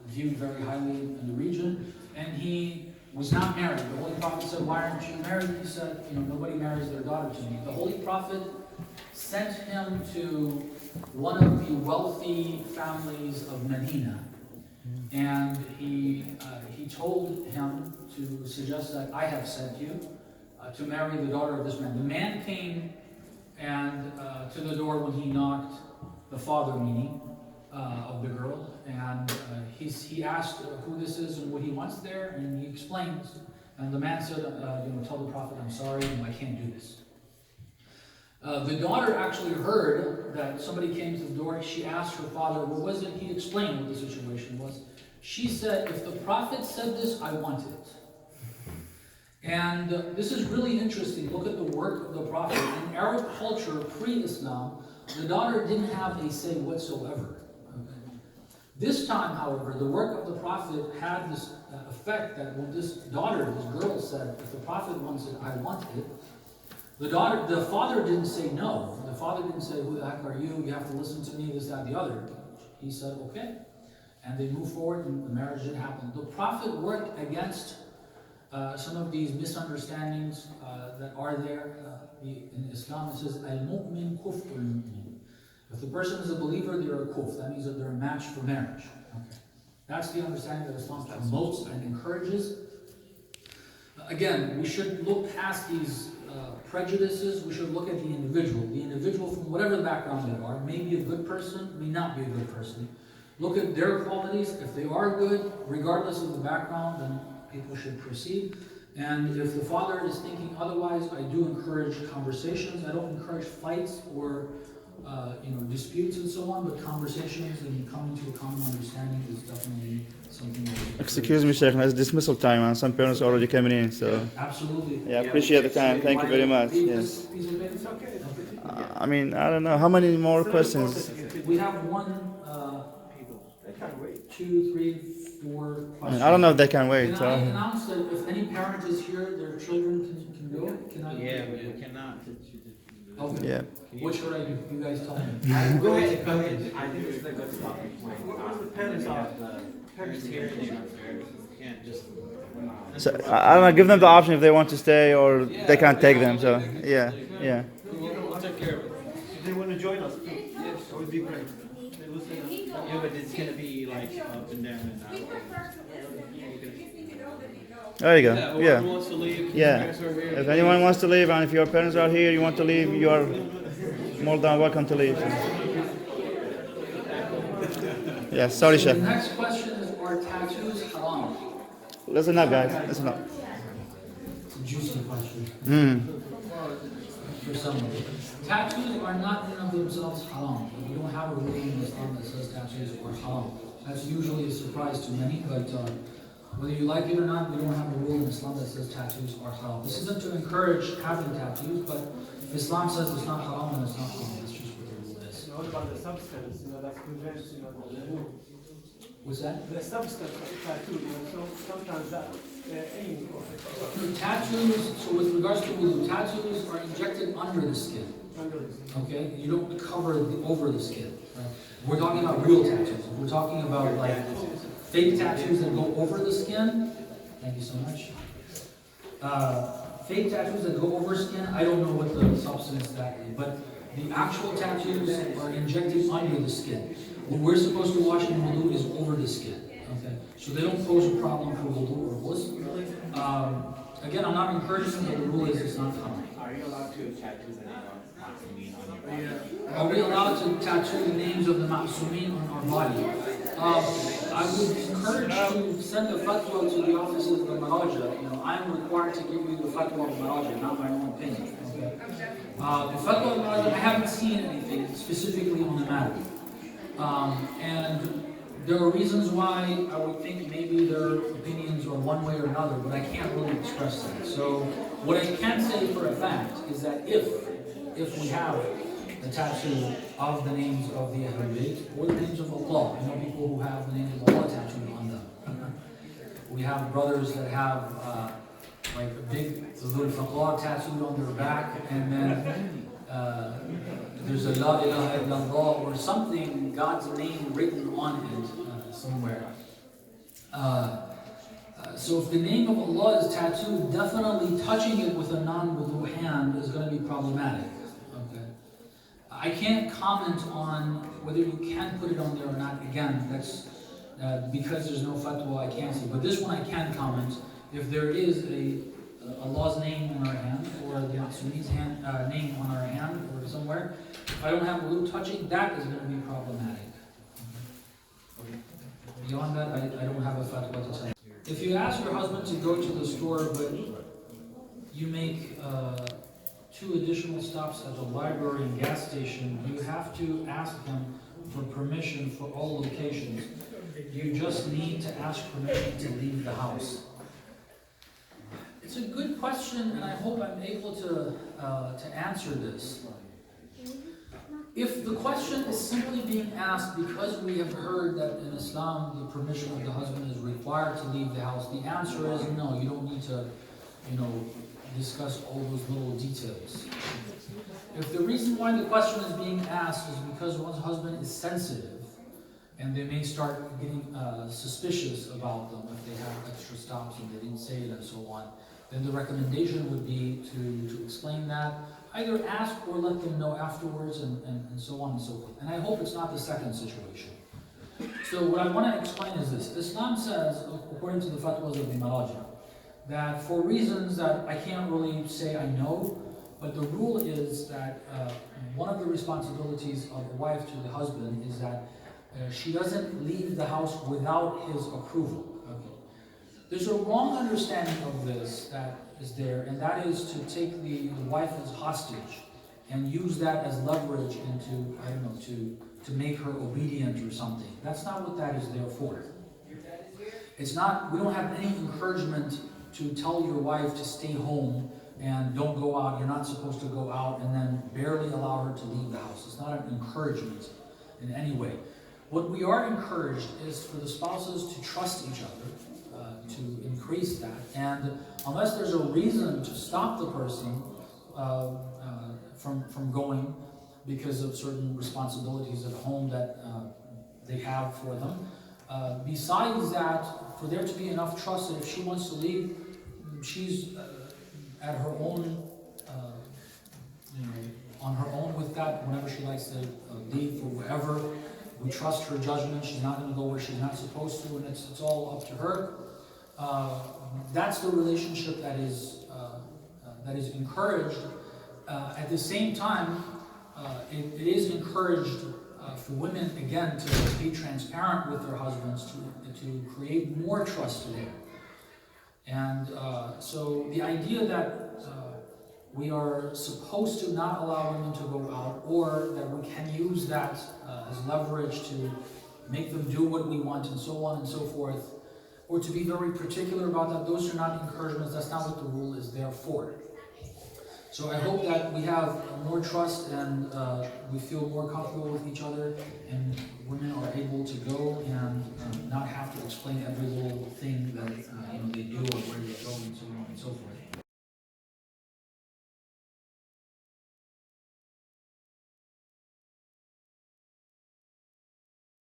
viewed very highly in the region, and he was not married. The Holy Prophet said, "Why aren't you married?" He said, "Nobody marries their daughter to me." The Holy Prophet sent him to one of the wealthy families of Medina, and he told him to suggest that I have sent you to marry the daughter of this man. The man came and to the door when he knocked, the father meaning, of the girl, and he asked who this is and what he wants there, and he explains. And the man said, tell the Prophet, I'm sorry, I can't do this. The daughter actually heard that somebody came to the door. She asked her father, what was it? He explained what the situation was. She said, if the Prophet said this, I want it. And this is really interesting. Look at the work of the Prophet. In Arab culture, pre-Islam, the daughter didn't have a say whatsoever. Okay. This time, however, the work of the Prophet had this effect that when this daughter, this girl said, if the Prophet wants it, I want it. The father didn't say no. The father didn't say, who the heck are you? You have to listen to me, this, that, the other. He said, okay. And they moved forward and the marriage did happen. The Prophet worked against some of these misunderstandings that are there. In Islam it says, Al-Mu'min kuf'ul mu'min. If the person is a believer, they're a kuf. That means that they're a match for marriage. Okay. That's the understanding that Islam promotes and encourages. Again, we should look past these prejudices. We should look at the individual. The individual, from whatever background they are, may be a good person, may not be a good person. Look at their qualities. If they are good, regardless of the background, then people should proceed. And if the father is thinking otherwise, I do encourage conversations. I don't encourage fights or disputes and so on, but conversations and coming to a common understanding is definitely something that
Excuse me, Sheikh, it's dismissal time and some parents are already coming in, so.
Absolutely.
Yeah, appreciate the time. Thank you very much. Yes. I mean, I don't know. How many more questions?
We have one, 2, 3, 4 questions.
I don't know if they can wait.
Can I announce that if any parent is here, their children can go? Can I?
Yeah, we cannot.
Okay.
Yeah.
What should I do? You guys tell me.
Go ahead. I think this is a good stopping point.
Parents
We
are.
have the parents here, they can't just.
So I don't know. Give them the option if they want to stay or they can't take them. So yeah.
We'll take care of it.
If they want to join us, yes, it would be great.
Yeah, but it's gonna be like up and down and out.
There you go.
Whoever wants to leave,
Yeah.
parents are here.
If anyone wants to leave and if your parents are here, you want to leave, you are more than welcome to leave. Yeah, sorry,
So
Chef.
the next question is, are tattoos haram?
Listen up, guys. Listen up.
It's a juicy question. For some of you. Tattoos are not in and of themselves haram. We don't have a ruling in Islam that says tattoos are haram. That's usually a surprise to many, but whether you like it or not, we don't have a rule in Islam that says tattoos are haram. This isn't to encourage having tattoos, but if Islam says it's not haram, then it's not haram. That's just what the rule is.
What about the substance, that prevents, the move?
What's that?
The substance of the tattoo, so sometimes that, any of it.
Tattoos, so with regards to wudu, tattoos are injected under the skin. Okay? You don't cover over the skin. Right? We're talking about real tattoos. We're talking about like fake tattoos that go over the skin. Thank you so much. Fake tattoos that go over skin, I don't know what the substance that is, but the actual tattoos are injected under the skin. What we're supposed to wash in wudu is over the skin. Okay? So they don't pose a problem for wudu or ghusl. Again, I'm not encouraging, but the rule is it's not haram.
Are you allowed to tattoo the name of on your body?
Are we allowed to tattoo the names of the ma'sumin on our body? I would encourage to send a fatwa to the offices of the Maraja. I'm required to give you the fatwa of Maraja, not my own opinion. Okay? The fatwa of Maraja, I haven't seen anything specifically on the matter. And there are reasons why I would think maybe their opinions are one way or another, but I can't really express that. So what I can say for a fact is that if we have a tattoo of the names of the Ahlul Bayt or the names of Allah, I know people who have the names of Allah tattooed on them. We have brothers that have like a big Dhul Allah tattooed on their back, and then there's a La ilaha illallah or something, God's name written on it somewhere. So if the name of Allah is tattooed, definitely touching it with a non-wudu hand is going to be problematic. Okay. I can't comment on whether you can put it on there or not. Again, that's because there's no fatwa, I can't say. But this one I can comment. If there is Allah's name on our hand, or the Ma'sumin's name on our hand, or somewhere, if I don't have wudu touching, that is going to be problematic. beyond that, I don't have a fatwa to tell you. If you ask your husband to go to the store, but you make 2 additional stops at the library and gas station, you have to ask him for permission for all locations. You just need to ask permission to leave the house. It's a good question, and I hope I'm able to answer this. If the question is simply being asked because we have heard that in Islam the permission of the husband is required to leave the house, the answer is no, you don't need to, discuss all those little details. If the reason why the question is being asked is because one's husband is sensitive, and they may start getting suspicious about them if they have extra stops and they didn't say it and so on, then the recommendation would be to explain that. Either ask or let them know afterwards and so on and so forth. And I hope it's not the second situation. So what I want to explain is this. Islam says, according to the fatwas of the Maraja, that for reasons that I can't really say I know, but the rule is that one of the responsibilities of a wife to the husband is that she doesn't leave the house without his approval. Okay. There's a wrong understanding of this that is there, and that is to take the wife as hostage and use that as leverage into, I don't know, to make her obedient or something. That's not what that is there for. It's not, we don't have any encouragement to tell your wife to stay home and don't go out, you're not supposed to go out, and then barely allow her to leave the house. It's not an encouragement in any way. What we are encouraged is for the spouses to trust each other, to increase that, and unless there's a reason to stop the person from going because of certain responsibilities at home that they have for them. Besides that, for there to be enough trust that if she wants to leave, she's at her own, on her own with that, whenever she likes to leave or wherever. We trust her judgment. She's not going to go where she's not supposed to, and it's all up to her. That's the relationship that is encouraged. At the same time, it is encouraged for women, again, to be transparent with their husbands, to create more trust there. And so the idea that we are supposed to not allow women to go out, or that we can use that as leverage to make them do what we want and so on and so forth, or to be very particular about that, those are not encouragements. That's not what the rule is there for. So I hope that we have more trust and we feel more comfortable with each other, and women are able to go and not have to explain every little thing that they do or where they go and so on and so forth.